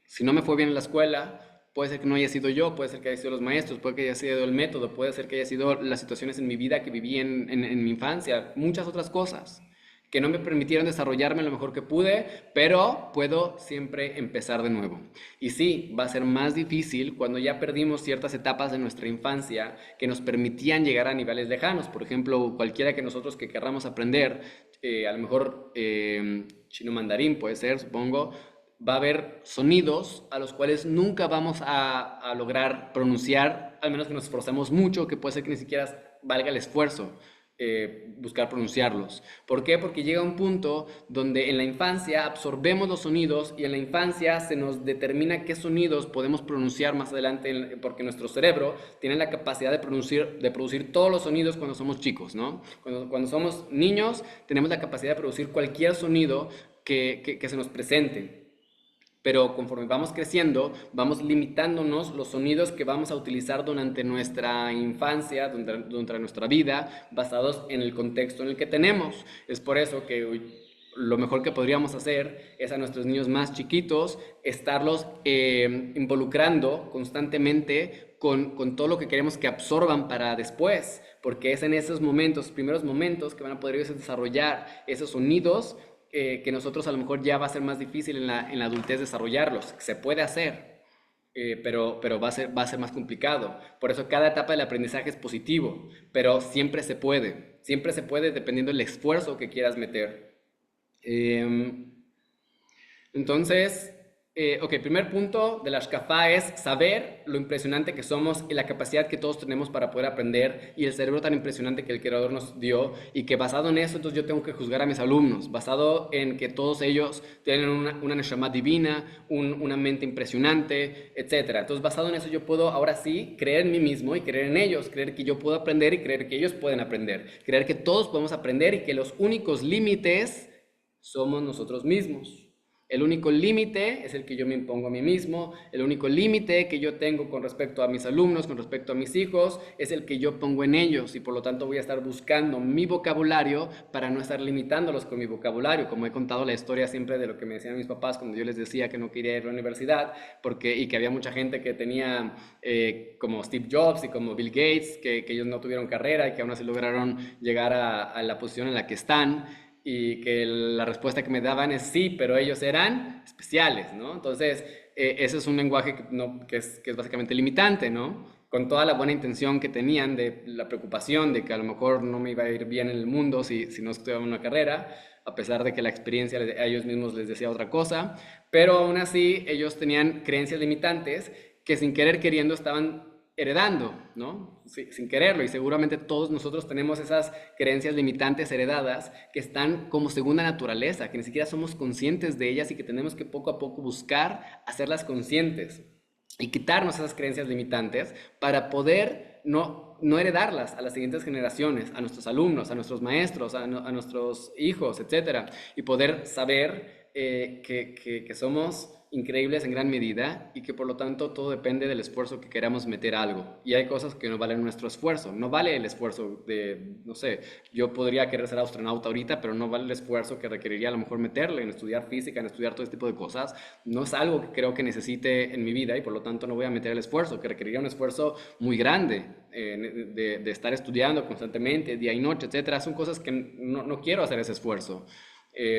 Si no me fue bien en la escuela, puede ser que no haya sido yo, puede ser que haya sido los maestros, puede que haya sido el método, puede ser que haya sido las situaciones en mi vida que viví en mi infancia, muchas otras cosas que no me permitieron desarrollarme lo mejor que pude, pero puedo siempre empezar de nuevo. Y sí, va a ser más difícil cuando ya perdimos ciertas etapas de nuestra infancia que nos permitían llegar a niveles lejanos. Por ejemplo, cualquiera que nosotros que querramos aprender, a lo mejor chino mandarín puede ser, supongo, va a haber sonidos a los cuales nunca vamos a lograr pronunciar, al menos que nos esforcemos mucho, que puede ser que ni siquiera valga el esfuerzo buscar pronunciarlos. ¿Por qué? Porque llega un punto donde en la infancia absorbemos los sonidos y en la infancia se nos determina qué sonidos podemos pronunciar más adelante, porque nuestro cerebro tiene la capacidad de producir todos los sonidos cuando somos chicos, ¿no? Cuando somos niños tenemos la capacidad de producir cualquier sonido que se nos presente. Pero conforme vamos creciendo, vamos limitándonos los sonidos que vamos a utilizar durante nuestra infancia, durante nuestra vida, basados en el contexto en el que tenemos. Es por eso que lo mejor que podríamos hacer es a nuestros niños más chiquitos estarlos involucrando constantemente con todo lo que queremos que absorban para después, porque es en esos momentos, primeros momentos, que van a poder ellos desarrollar esos sonidos que nosotros a lo mejor ya va a ser más difícil en la adultez desarrollarlos. Se puede hacer, pero va a ser más complicado. Por eso cada etapa del aprendizaje es positivo, pero siempre se puede dependiendo del esfuerzo que quieras meter. Eh, entonces, ok, primer punto de la Shkafá es saber lo impresionante que somos y la capacidad que todos tenemos para poder aprender y el cerebro tan impresionante que el Creador nos dio y que basado en eso, entonces yo tengo que juzgar a mis alumnos, basado en que todos ellos tienen una Neshama divina, una mente impresionante, etcétera. Entonces, basado en eso, yo puedo ahora sí creer en mí mismo y creer en ellos, creer que yo puedo aprender y creer que ellos pueden aprender, creer que todos podemos aprender y que los únicos límites somos nosotros mismos. El único límite es el que yo me impongo a mí mismo, el único límite que yo tengo con respecto a mis alumnos, con respecto a mis hijos, es el que yo pongo en ellos y por lo tanto voy a estar buscando mi vocabulario para no estar limitándolos con mi vocabulario, como he contado la historia siempre de lo que me decían mis papás cuando yo les decía que no quería ir a la universidad y que había mucha gente que tenía como Steve Jobs y como Bill Gates, que ellos no tuvieron carrera y que aún así lograron llegar a la posición en la que están y que la respuesta que me daban es sí, pero ellos eran especiales, ¿no? Entonces, ese es un lenguaje que es básicamente limitante, ¿no? Con toda la buena intención que tenían de la preocupación de que a lo mejor no me iba a ir bien en el mundo si no estudiaba una carrera, a pesar de que la experiencia a ellos mismos les decía otra cosa, pero aún así ellos tenían creencias limitantes que sin querer queriendo estaban heredando, ¿no? Sin quererlo, y seguramente todos nosotros tenemos esas creencias limitantes heredadas que están como segunda naturaleza, que ni siquiera somos conscientes de ellas y que tenemos que poco a poco buscar hacerlas conscientes y quitarnos esas creencias limitantes para poder no heredarlas a las siguientes generaciones, a nuestros alumnos, a nuestros maestros, a nuestros hijos, etcétera, y poder saber que somos increíbles en gran medida y que por lo tanto todo depende del esfuerzo que queramos meter a algo. Y hay cosas que no valen nuestro esfuerzo. No vale el esfuerzo de, no sé, yo podría querer ser astronauta ahorita, pero no vale el esfuerzo que requeriría a lo mejor meterle en estudiar física, en estudiar todo este tipo de cosas. No es algo que creo que necesite en mi vida y por lo tanto no voy a meter el esfuerzo, que requeriría un esfuerzo muy grande de estar estudiando constantemente, día y noche, etcétera. Son cosas que no quiero hacer ese esfuerzo.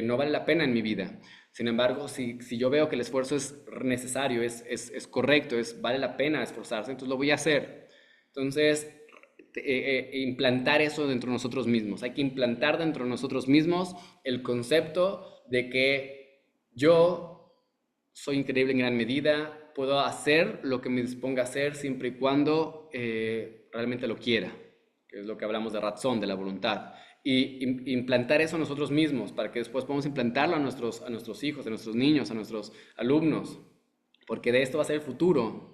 No vale la pena en mi vida. Sin embargo, si yo veo que el esfuerzo es necesario, es correcto, vale la pena esforzarse, entonces lo voy a hacer. Entonces, implantar eso dentro de nosotros mismos. Hay que implantar dentro de nosotros mismos el concepto de que yo soy increíble en gran medida, puedo hacer lo que me disponga a hacer siempre y cuando realmente lo quiera, que es lo que hablamos de razón, de la voluntad. Y implantar eso a nosotros mismos para que después podamos implantarlo a nuestros hijos, a nuestros niños, a nuestros alumnos, porque de esto va a ser el futuro.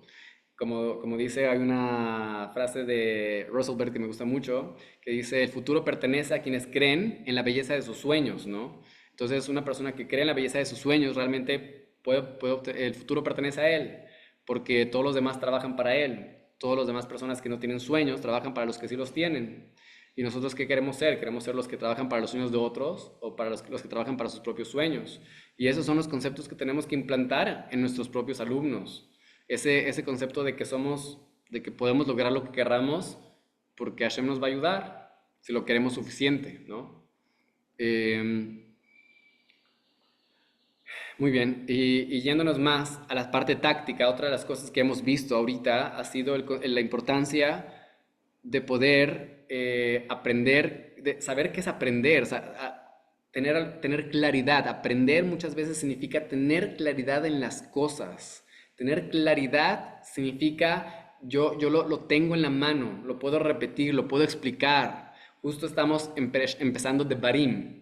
Como dice, hay una frase de Roosevelt que me gusta mucho, que dice, el futuro pertenece a quienes creen en la belleza de sus sueños, ¿no? Entonces, una persona que cree en la belleza de sus sueños realmente el futuro pertenece a él, porque todos los demás trabajan para él. Todas las demás personas que no tienen sueños trabajan para los que sí los tienen. ¿Y nosotros qué queremos ser? Queremos ser los que trabajan para los sueños de otros o para los que trabajan para sus propios sueños. Y esos son los conceptos que tenemos que implantar en nuestros propios alumnos. Ese concepto de que somos, de que podemos lograr lo que querramos porque Hashem nos va a ayudar si lo queremos suficiente, ¿no? Eh, Muy bien, y yéndonos más a la parte táctica, otra de las cosas que hemos visto ahorita ha sido la importancia de poder aprender, de saber qué es aprender, o sea, tener claridad. Aprender muchas veces significa tener claridad en las cosas. Tener claridad significa yo lo tengo en la mano, lo puedo repetir, lo puedo explicar. Justo estamos empezando de Barim.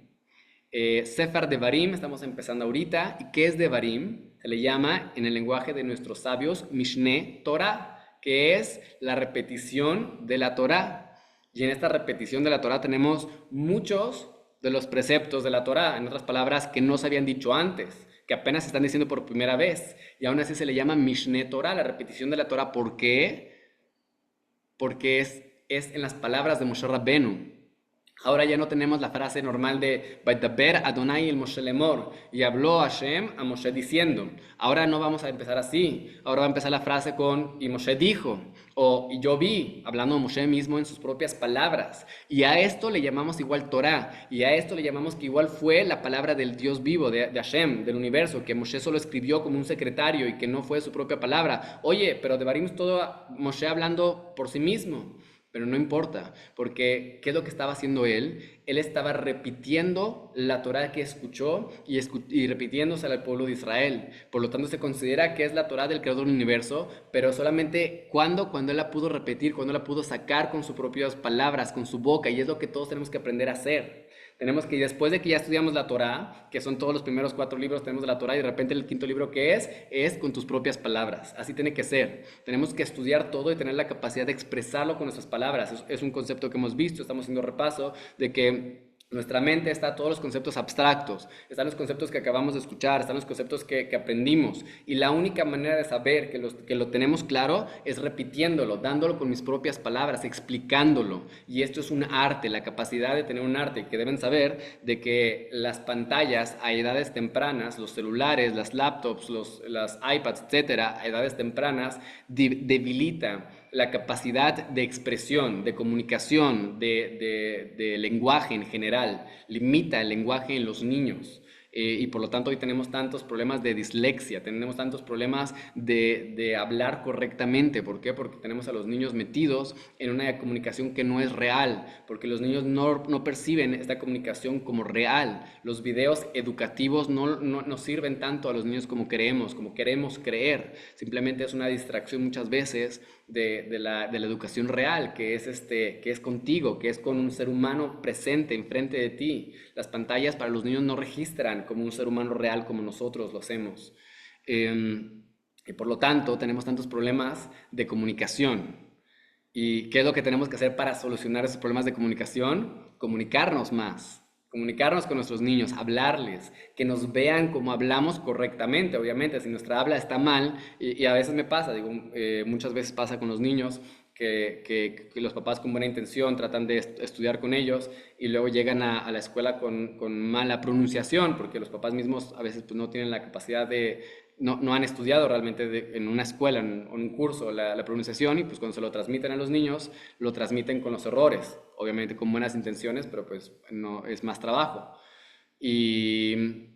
Sefer Devarim, estamos empezando ahorita. ¿Y qué es Devarim? Se le llama en el lenguaje de nuestros sabios Mishneh Torah, que es la repetición de la Torah. Y en esta repetición de la Torah tenemos muchos de los preceptos de la Torah, en otras palabras, que no se habían dicho antes, que apenas se están diciendo por primera vez. Y aún así se le llama Mishneh Torah, la repetición de la Torah. ¿Por qué? Porque es en las palabras de Moshe Rabbenu. Ahora ya no tenemos la frase normal de Vaitaber Adonai el Moshe Lemor y habló Hashem a Moshe diciendo. Ahora no vamos a empezar así. Ahora va a empezar la frase con y Moshe dijo o y yo vi, hablando de Moshe mismo en sus propias palabras. Y a esto le llamamos igual Torah y a esto le llamamos que igual fue la palabra del Dios vivo, de Hashem, del universo, que Moshe solo escribió como un secretario y que no fue su propia palabra. Oye, pero debarimos todo Moshe hablando por sí mismo. Pero no importa, porque ¿qué es lo que estaba haciendo él? Él estaba repitiendo la Torá que escuchó y repitiéndosela al pueblo de Israel. Por lo tanto, se considera que es la Torá del Creador del Universo, pero solamente cuando él la pudo repetir, cuando él la pudo sacar con sus propias palabras, con su boca, y es lo que todos tenemos que aprender a hacer. Tenemos que, después de que ya estudiamos la Torá, que son todos los primeros 4 libros, tenemos de la Torá, y de repente el quinto libro que es con tus propias palabras. Así tiene que ser. Tenemos que estudiar todo y tener la capacidad de expresarlo con nuestras palabras. Es un concepto que hemos visto, estamos haciendo repaso, de que nuestra mente está todos los conceptos abstractos, están los conceptos que acabamos de escuchar, están los conceptos que aprendimos. Y la única manera de saber que lo tenemos claro es repitiéndolo, dándolo con mis propias palabras, explicándolo. Y esto es un arte, la capacidad de tener un arte, que deben saber de que las pantallas a edades tempranas, los celulares, las laptops, las iPads, etcétera, a edades tempranas, debilitan la capacidad de expresión, de comunicación, de lenguaje en general, limita el lenguaje en los niños. Y por lo tanto hoy tenemos tantos problemas de dislexia, tenemos tantos problemas de hablar correctamente. ¿Por qué? Porque tenemos a los niños metidos en una comunicación que no es real, porque los niños no perciben esta comunicación como real. Los videos educativos no sirven tanto a los niños como queremos creer. Simplemente es una distracción muchas veces de la educación real, que es contigo, que es con un ser humano presente enfrente de ti. Las pantallas para los niños no registran como un ser humano real como nosotros lo hacemos. Y por lo tanto tenemos tantos problemas de comunicación. ¿Y qué es lo que tenemos que hacer para solucionar esos problemas de comunicación? Comunicarnos más. comunicarnos con nuestros niños, hablarles, que nos vean como hablamos correctamente, obviamente, si nuestra habla está mal, y a veces me pasa, digo, muchas veces pasa con los niños, que los papás con buena intención tratan de estudiar con ellos y luego llegan a la escuela con mala pronunciación, porque los papás mismos a veces pues, no tienen la capacidad de, no han estudiado realmente en una escuela, en un curso, la pronunciación, y pues cuando se lo transmiten a los niños, lo transmiten con los errores, obviamente con buenas intenciones, pero pues no es más trabajo. Y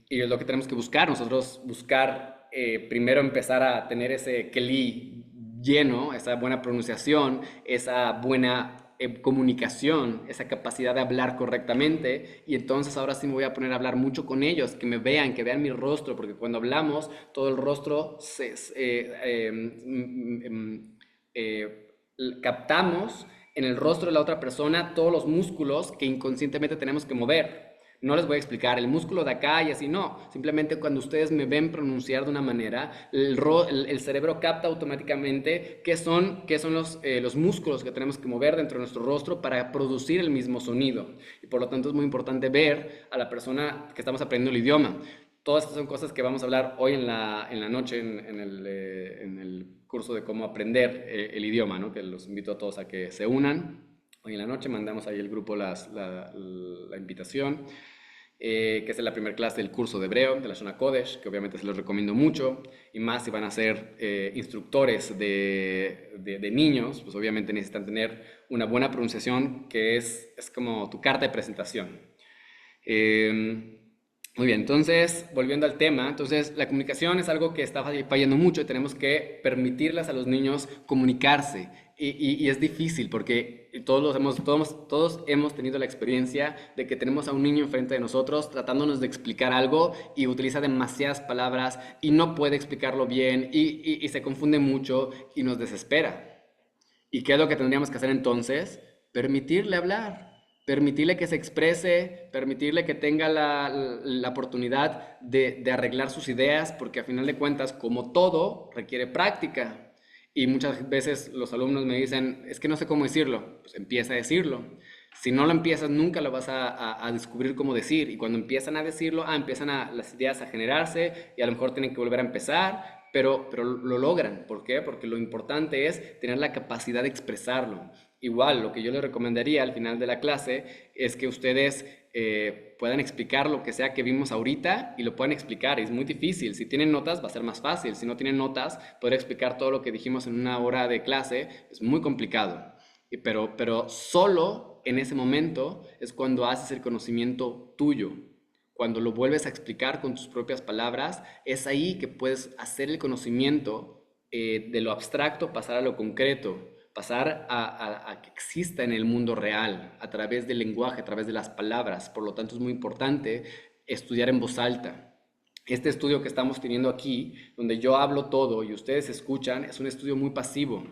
es lo que tenemos que buscar, nosotros buscar primero empezar a tener ese keli lleno, esa buena pronunciación, esa buena comunicación, esa capacidad de hablar correctamente, y entonces ahora sí me voy a poner a hablar mucho con ellos, que vean mi rostro, porque cuando hablamos todo el rostro captamos en el rostro de la otra persona todos los músculos que inconscientemente tenemos que mover. No les voy a explicar el músculo de acá y así, no. Simplemente cuando ustedes me ven pronunciar de una manera, el cerebro capta automáticamente qué son los músculos que tenemos que mover dentro de nuestro rostro para producir el mismo sonido. Y por lo tanto es muy importante ver a la persona que estamos aprendiendo el idioma. Todas estas son cosas que vamos a hablar hoy en la noche en el curso de cómo aprender el idioma, ¿no? Que los invito a todos a que se unan. Hoy en la noche mandamos ahí el grupo la invitación, que es la primera clase del curso de hebreo, de la Shona Kodesh, que obviamente se los recomiendo mucho, y más si van a ser instructores de niños, pues obviamente necesitan tener una buena pronunciación, que es como tu carta de presentación. Muy bien, entonces, volviendo al tema, entonces la comunicación es algo que está fallando mucho y tenemos que permitirles a los niños comunicarse. Y es difícil porque todos hemos tenido la experiencia de que tenemos a un niño enfrente de nosotros tratándonos de explicar algo y utiliza demasiadas palabras y no puede explicarlo bien y se confunde mucho y nos desespera. ¿Y qué es lo que tendríamos que hacer entonces? Permitirle hablar, permitirle que se exprese, permitirle que tenga la oportunidad de arreglar sus ideas, porque a final de cuentas, como todo, requiere práctica. Y muchas veces los alumnos me dicen, es que no sé cómo decirlo. Pues empieza a decirlo. Si no lo empiezas, nunca lo vas a descubrir cómo decir. Y cuando empiezan a decirlo, empiezan las ideas a generarse y a lo mejor tienen que volver a empezar, pero lo logran. ¿Por qué? Porque lo importante es tener la capacidad de expresarlo. Igual, lo que yo les recomendaría al final de la clase es que ustedes puedan explicar lo que sea que vimos ahorita y lo puedan explicar. Es muy difícil. Si tienen notas va a ser más fácil. Si no tienen notas, poder explicar todo lo que dijimos en una hora de clase es muy complicado. Pero solo en ese momento es cuando haces el conocimiento tuyo. Cuando lo vuelves a explicar con tus propias palabras, es ahí que puedes hacer el conocimiento de lo abstracto, pasar a lo concreto, pasar a que exista en el mundo real, a través del lenguaje, a través de las palabras. Por lo tanto, es muy importante estudiar en voz alta. Este estudio que estamos teniendo aquí, donde yo hablo todo y ustedes escuchan, es un estudio muy pasivo.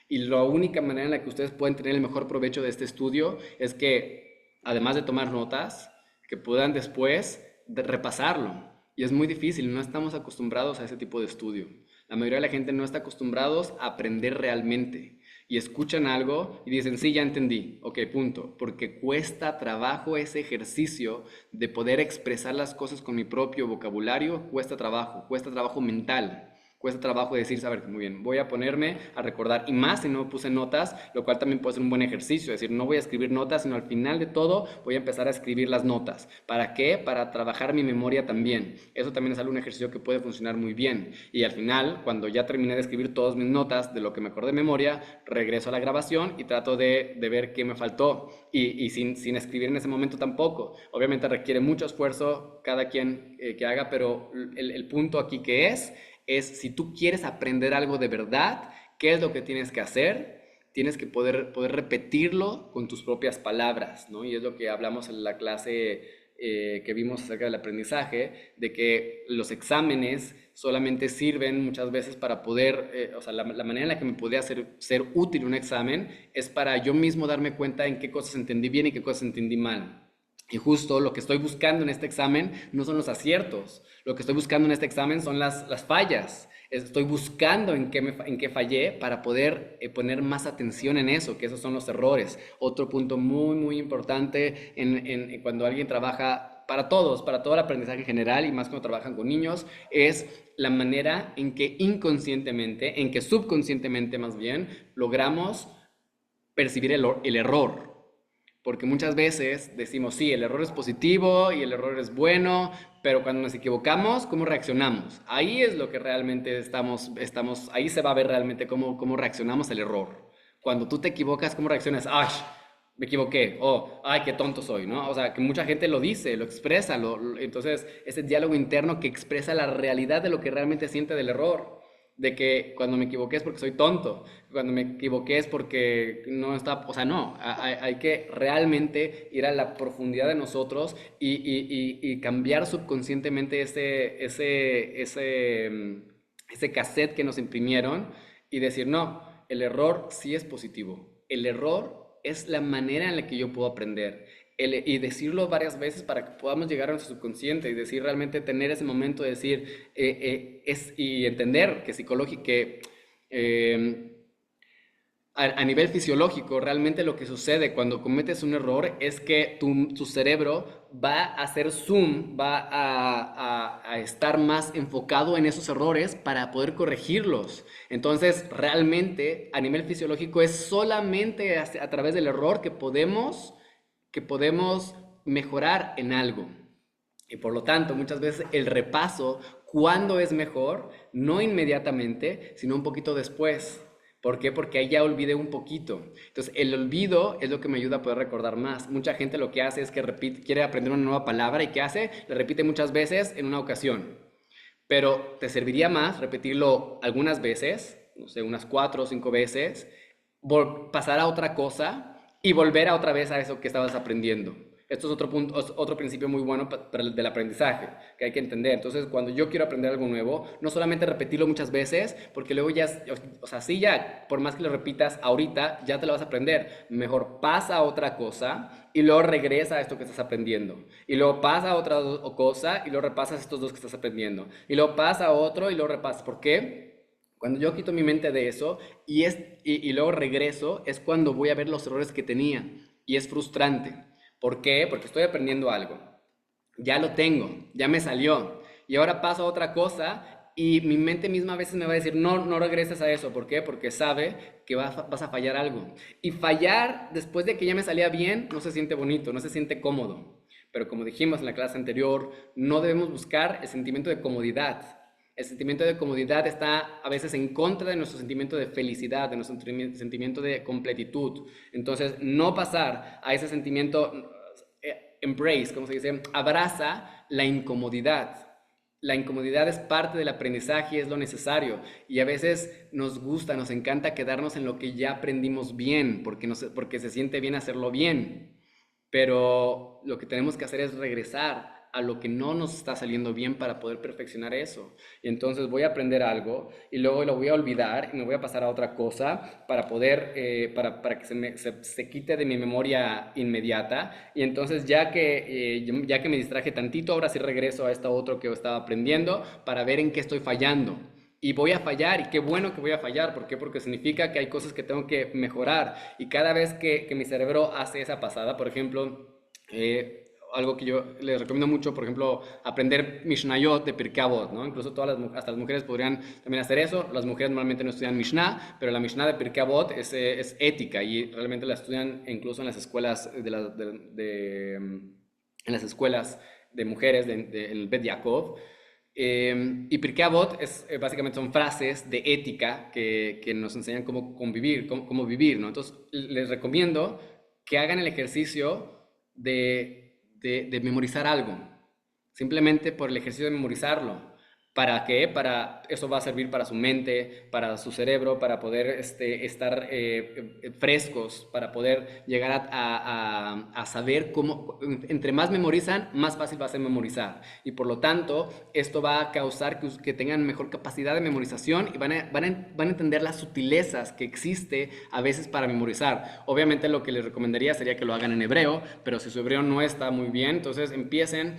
Y la única manera en la que ustedes pueden tener el mejor provecho de este estudio es que, además de tomar notas, que puedan después repasarlo. Y es muy difícil, no estamos acostumbrados a ese tipo de estudio. La mayoría de la gente no está acostumbrados a aprender realmente. Y escuchan algo y dicen, sí, ya entendí, ok, punto. Porque cuesta trabajo ese ejercicio de poder expresar las cosas con mi propio vocabulario, cuesta trabajo mental. Cuesta trabajo decir, saber, muy bien, voy a ponerme a recordar, y más si no puse notas, lo cual también puede ser un buen ejercicio, es decir, no voy a escribir notas, sino al final de todo voy a empezar a escribir las notas. ¿Para qué? Para trabajar mi memoria también. Eso también es algo, un ejercicio que puede funcionar muy bien. Y al final, cuando ya terminé de escribir todas mis notas de lo que me acordé de memoria, regreso a la grabación y trato de ver qué me faltó. Y sin escribir en ese momento tampoco. Obviamente requiere mucho esfuerzo cada quien que haga, pero el punto aquí que es si tú quieres aprender algo de verdad, ¿qué es lo que tienes que hacer? Tienes que poder repetirlo con tus propias palabras, ¿no? Y es lo que hablamos en la clase que vimos acerca del aprendizaje, de que los exámenes solamente sirven muchas veces para poder, o sea, la manera en la que me podría ser útil un examen es para yo mismo darme cuenta en qué cosas entendí bien y qué cosas entendí mal. Y justo lo que estoy buscando en este examen no son los aciertos, lo que estoy buscando en este examen son las fallas. Estoy buscando en qué fallé para poder poner más atención en eso, que esos son los errores. Otro punto muy, muy importante en cuando alguien trabaja para todos, para todo el aprendizaje en general y más cuando trabajan con niños, es la manera en que inconscientemente, en que subconscientemente más bien, logramos percibir el error. Porque muchas veces decimos, sí, el error es positivo y el error es bueno, pero cuando nos equivocamos, ¿cómo reaccionamos? Ahí es lo que realmente ahí se va a ver realmente cómo reaccionamos al error. Cuando tú te equivocas, ¿cómo reaccionas? ¡Ay! Me equivoqué, o ¡ay, qué tonto soy! ¿No? O sea, que mucha gente lo dice, lo expresa, entonces ese diálogo interno que expresa la realidad de lo que realmente siente del error, de que cuando me equivoqué es porque soy tonto, cuando me equivoqué es porque no está, o sea, no, hay que realmente ir a la profundidad de nosotros y cambiar subconscientemente ese cassette que nos imprimieron y decir, no, el error sí es positivo, el error es la manera en la que yo puedo aprender. Y decirlo varias veces para que podamos llegar a nuestro subconsciente y decir realmente tener ese momento de decir y entender que psicológico que a nivel fisiológico, realmente lo que sucede cuando cometes un error es que tu cerebro va a hacer zoom, va a estar más enfocado en esos errores para poder corregirlos. Entonces, realmente, a nivel fisiológico, es solamente a través del error que podemos mejorar en algo. Y por lo tanto, muchas veces el repaso, ¿cuándo es mejor? No inmediatamente, sino un poquito después. ¿Por qué? Porque ahí ya olvidé un poquito. Entonces, el olvido es lo que me ayuda a poder recordar más. Mucha gente lo que hace es que quiere aprender una nueva palabra y ¿qué hace? Le repite muchas veces en una ocasión. Pero te serviría más repetirlo algunas veces, no sé, unas 4 o 5 veces, pasar a otra cosa y volver a otra vez a eso que estabas aprendiendo. Esto es otro punto, otro principio muy bueno para el del aprendizaje, que hay que entender. Entonces, cuando yo quiero aprender algo nuevo, no solamente repetirlo muchas veces, porque luego ya, o sea, sí ya, por más que lo repitas ahorita, ya te lo vas a aprender. Mejor pasa a otra cosa y luego regresa a esto que estás aprendiendo. Y luego pasa a otra cosa y luego repasas estos dos que estás aprendiendo. Y luego pasa a otro y luego repasas. ¿Por qué? Cuando yo quito mi mente de eso y luego regreso, es cuando voy a ver los errores que tenía. Y es frustrante. ¿Por qué? Porque estoy aprendiendo algo. Ya lo tengo, ya me salió. Y ahora paso a otra cosa y mi mente misma a veces me va a decir, no, no regreses a eso. ¿Por qué? Porque sabe que vas a fallar algo. Y fallar después de que ya me salía bien no se siente bonito, no se siente cómodo. Pero como dijimos en la clase anterior, no debemos buscar el sentimiento de comodidad. El sentimiento de comodidad está a veces en contra de nuestro sentimiento de felicidad, de nuestro sentimiento de completitud. Entonces, no pasar a ese sentimiento, embrace, como se dice, abraza la incomodidad. La incomodidad es parte del aprendizaje y es lo necesario. Y a veces nos gusta, nos encanta quedarnos en lo que ya aprendimos bien, porque se siente bien hacerlo bien. Pero lo que tenemos que hacer es regresar a lo que no nos está saliendo bien para poder perfeccionar eso. Y entonces voy a aprender algo y luego lo voy a olvidar y me voy a pasar a otra cosa para poder, para que se quite de mi memoria inmediata. Y entonces ya que me distraje tantito, ahora sí regreso a esto otro que estaba aprendiendo para ver en qué estoy fallando. Y voy a fallar, y qué bueno que voy a fallar. ¿Por qué? Porque significa que hay cosas que tengo que mejorar. Y cada vez que mi cerebro hace esa pasada, por ejemplo, algo que yo les recomiendo mucho, por ejemplo, aprender Mishnayot de Pirkei Avot, ¿no? Incluso hasta las mujeres podrían también hacer eso. Las mujeres normalmente no estudian Mishnah, pero la Mishnah de Pirkei Avot es ética y realmente la estudian incluso en las escuelas en las escuelas de mujeres, en el Bet Yaakov. Y Pirkei Avot básicamente son frases de ética que nos enseñan cómo convivir, cómo vivir, ¿no? Entonces, les recomiendo que hagan el ejercicio de memorizar algo, simplemente por el ejercicio de memorizarlo. ¿Para qué? Eso va a servir para su mente, para su cerebro, para poder estar frescos, para poder llegar a saber cómo, entre más memorizan, más fácil va a ser memorizar. Y por lo tanto, esto va a causar que tengan mejor capacidad de memorización y van a entender las sutilezas que existe a veces para memorizar. Obviamente lo que les recomendaría sería que lo hagan en hebreo, pero si su hebreo no está muy bien, entonces empiecen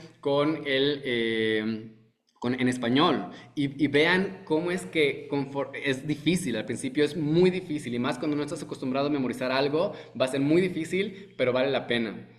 en español y vean cómo es que es difícil, al principio es muy difícil y más cuando no estás acostumbrado a memorizar algo, va a ser muy difícil, pero vale la pena.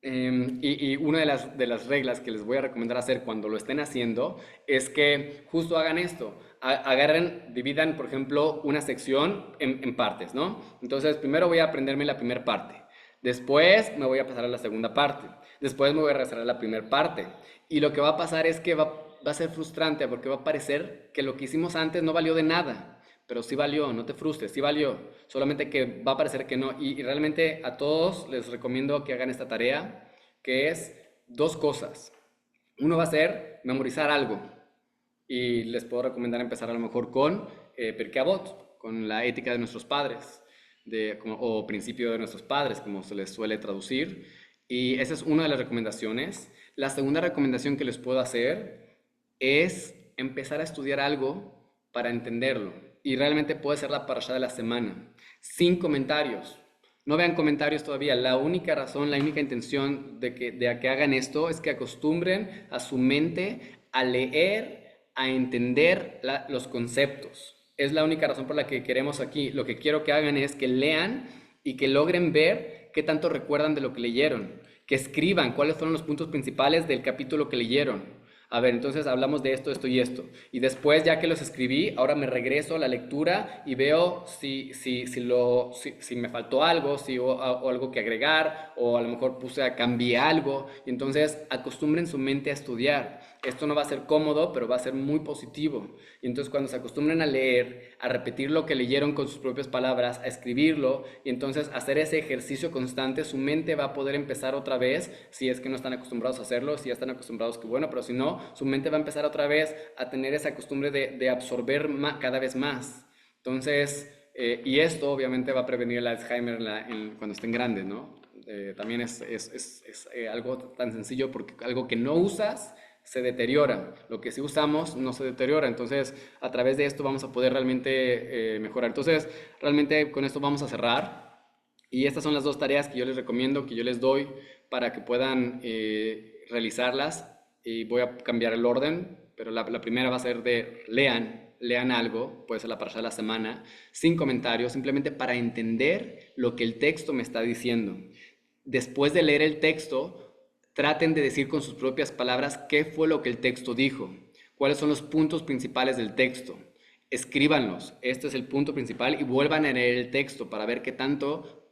Y una de las reglas que les voy a recomendar hacer cuando lo estén haciendo es que justo hagan esto. Agarren, dividan, por ejemplo, una sección en partes, ¿no? Entonces, primero voy a aprenderme la primera parte. Después me voy a pasar a la segunda parte. Después me voy a regresar a la primera parte. Y lo que va a pasar es que va a ser frustrante porque va a parecer que lo que hicimos antes no valió de nada. Pero sí valió, no te frustres, sí valió. Solamente que va a parecer que no. Y realmente a todos les recomiendo que hagan esta tarea, que es dos cosas. Uno va a ser memorizar algo. Y les puedo recomendar empezar a lo mejor con Pirkei Avot, con la ética de nuestros padres, o principio de nuestros padres, como se les suele traducir. Y esa es una de las recomendaciones. La segunda recomendación que les puedo hacer es empezar a estudiar algo para entenderlo. Y realmente puede ser la parashá de la semana, sin comentarios. No vean comentarios todavía. La única razón, la única intención de que hagan esto es que acostumbren a su mente a leer, a entender los conceptos. Es la única razón por la que queremos aquí. Lo que quiero que hagan es que lean y que logren ver qué tanto recuerdan de lo que leyeron. Que escriban cuáles fueron los puntos principales del capítulo que leyeron. A ver, entonces hablamos de esto, esto y esto. Y después, ya que los escribí, ahora me regreso a la lectura y veo si me faltó algo, si o algo que agregar, o a lo mejor cambié algo. Y entonces acostumbren su mente a estudiar. Esto no va a ser cómodo, pero va a ser muy positivo. Y entonces cuando se acostumbren a leer, a repetir lo que leyeron con sus propias palabras, a escribirlo, y entonces hacer ese ejercicio constante, su mente va a poder empezar otra vez, si es que no están acostumbrados a hacerlo, si ya están acostumbrados, que bueno, pero si no, su mente va a empezar otra vez a tener esa costumbre de absorber cada vez más. Entonces, y esto obviamente va a prevenir el Alzheimer cuando estén grandes, ¿no? También es algo tan sencillo porque algo que no usas se deteriora. Lo que sí usamos no se deteriora. Entonces, a través de esto vamos a poder realmente mejorar. Entonces, realmente con esto vamos a cerrar. Y estas son las dos tareas que yo les recomiendo, que yo les doy para que puedan realizarlas. Y voy a cambiar el orden, pero la primera va a ser de lean algo, puede ser la parasha de la semana, sin comentarios, simplemente para entender lo que el texto me está diciendo. Después de leer el texto, traten de decir con sus propias palabras qué fue lo que el texto dijo, cuáles son los puntos principales del texto. Escríbanlos, este es el punto principal y vuelvan a leer el texto para ver qué tanto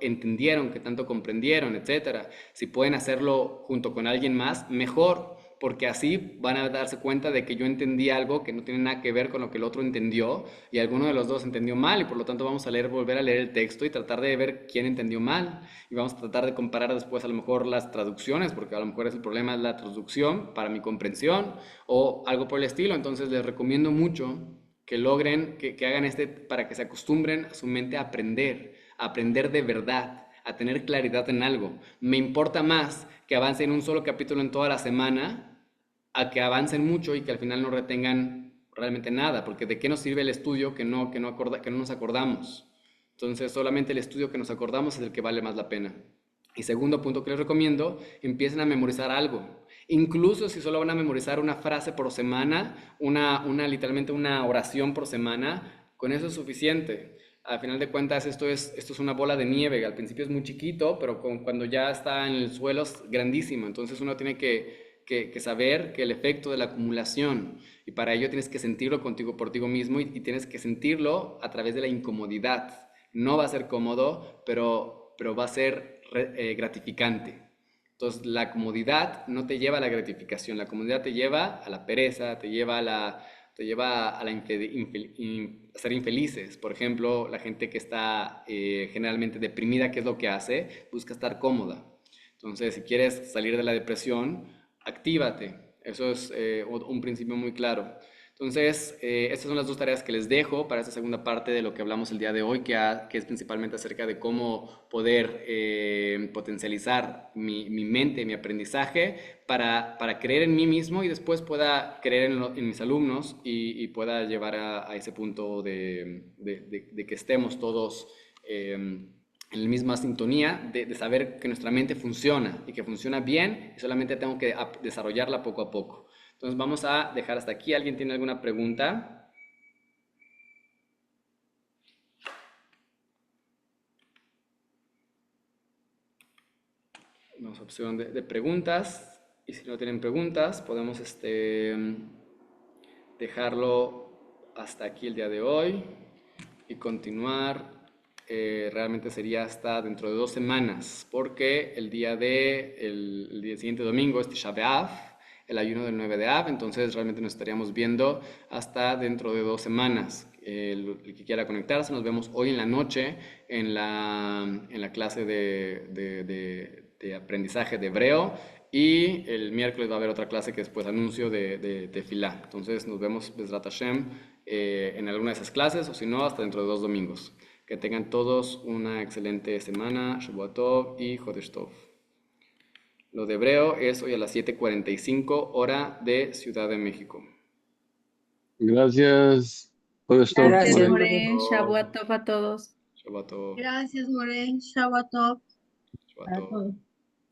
entendieron, qué tanto comprendieron, etcétera. Si pueden hacerlo junto con alguien más, mejor, porque así van a darse cuenta de que yo entendí algo que no tiene nada que ver con lo que el otro entendió y alguno de los dos entendió mal y por lo tanto vamos a volver a leer el texto y tratar de ver quién entendió mal y vamos a tratar de comparar después a lo mejor las traducciones, porque a lo mejor es el problema es la traducción para mi comprensión o algo por el estilo. Entonces les recomiendo mucho que logren, que hagan para que se acostumbren a su mente a aprender de verdad, a tener claridad en algo. Me importa más que avancen un solo capítulo en toda la semana a que avancen mucho y que al final no retengan realmente nada, porque ¿de qué nos sirve el estudio que no nos acordamos? Entonces solamente el estudio que nos acordamos es el que vale más la pena. Y segundo punto que les recomiendo, empiecen a memorizar algo. Incluso si solo van a memorizar una frase por semana, literalmente una oración por semana, con eso es suficiente. Al final de cuentas, esto es una bola de nieve. Al principio es muy chiquito, pero cuando ya está en el suelo es grandísimo. Entonces uno tiene que saber que el efecto de la acumulación, y para ello tienes que sentirlo por ti mismo y tienes que sentirlo a través de la incomodidad. No va a ser cómodo, pero va a ser gratificante. Entonces, la comodidad no te lleva a la gratificación, la comodidad te lleva a la pereza, a ser infelices. Por ejemplo, la gente que está generalmente deprimida, ¿qué es lo que hace? Busca estar cómoda. Entonces, si quieres salir de la depresión, actívate. Eso es un principio muy claro. Entonces, estas son las dos tareas que les dejo para esta segunda parte de lo que hablamos el día de hoy, que es principalmente acerca de cómo poder potencializar mi mente, mi aprendizaje, para creer en mí mismo y después pueda creer en mis alumnos y pueda llevar a ese punto de que estemos todos en la misma sintonía, de saber que nuestra mente funciona y que funciona bien y solamente tengo que desarrollarla poco a poco. Entonces vamos a dejar hasta aquí. ¿Alguien tiene alguna pregunta? Vamos a opción de preguntas. Y si no tienen preguntas, podemos dejarlo hasta aquí el día de hoy y continuar. Realmente sería hasta dentro de 2 semanas, porque el día siguiente domingo es Tisha B'Av, el ayuno del 9 de Av, entonces realmente nos estaríamos viendo hasta dentro de 2 semanas. El que quiera conectarse, nos vemos hoy en la noche en la clase de aprendizaje de hebreo y el miércoles va a haber otra clase que después anuncio de Tefilá. Entonces nos vemos, Bezrat Hashem, en alguna de esas clases o si no, hasta dentro de 2 domingos. Que tengan todos una excelente semana, Shavua Tov y Chodesh Tov. Lo de hebreo es hoy a las 7:45 hora de Ciudad de México. Gracias. Jodesh Tov, Gracias, More. Shabbat More. Tov. Shabbat Tov a todos. Shabbat Tov. Gracias, More. Shabbat Tov Shabbat para Tov. todos.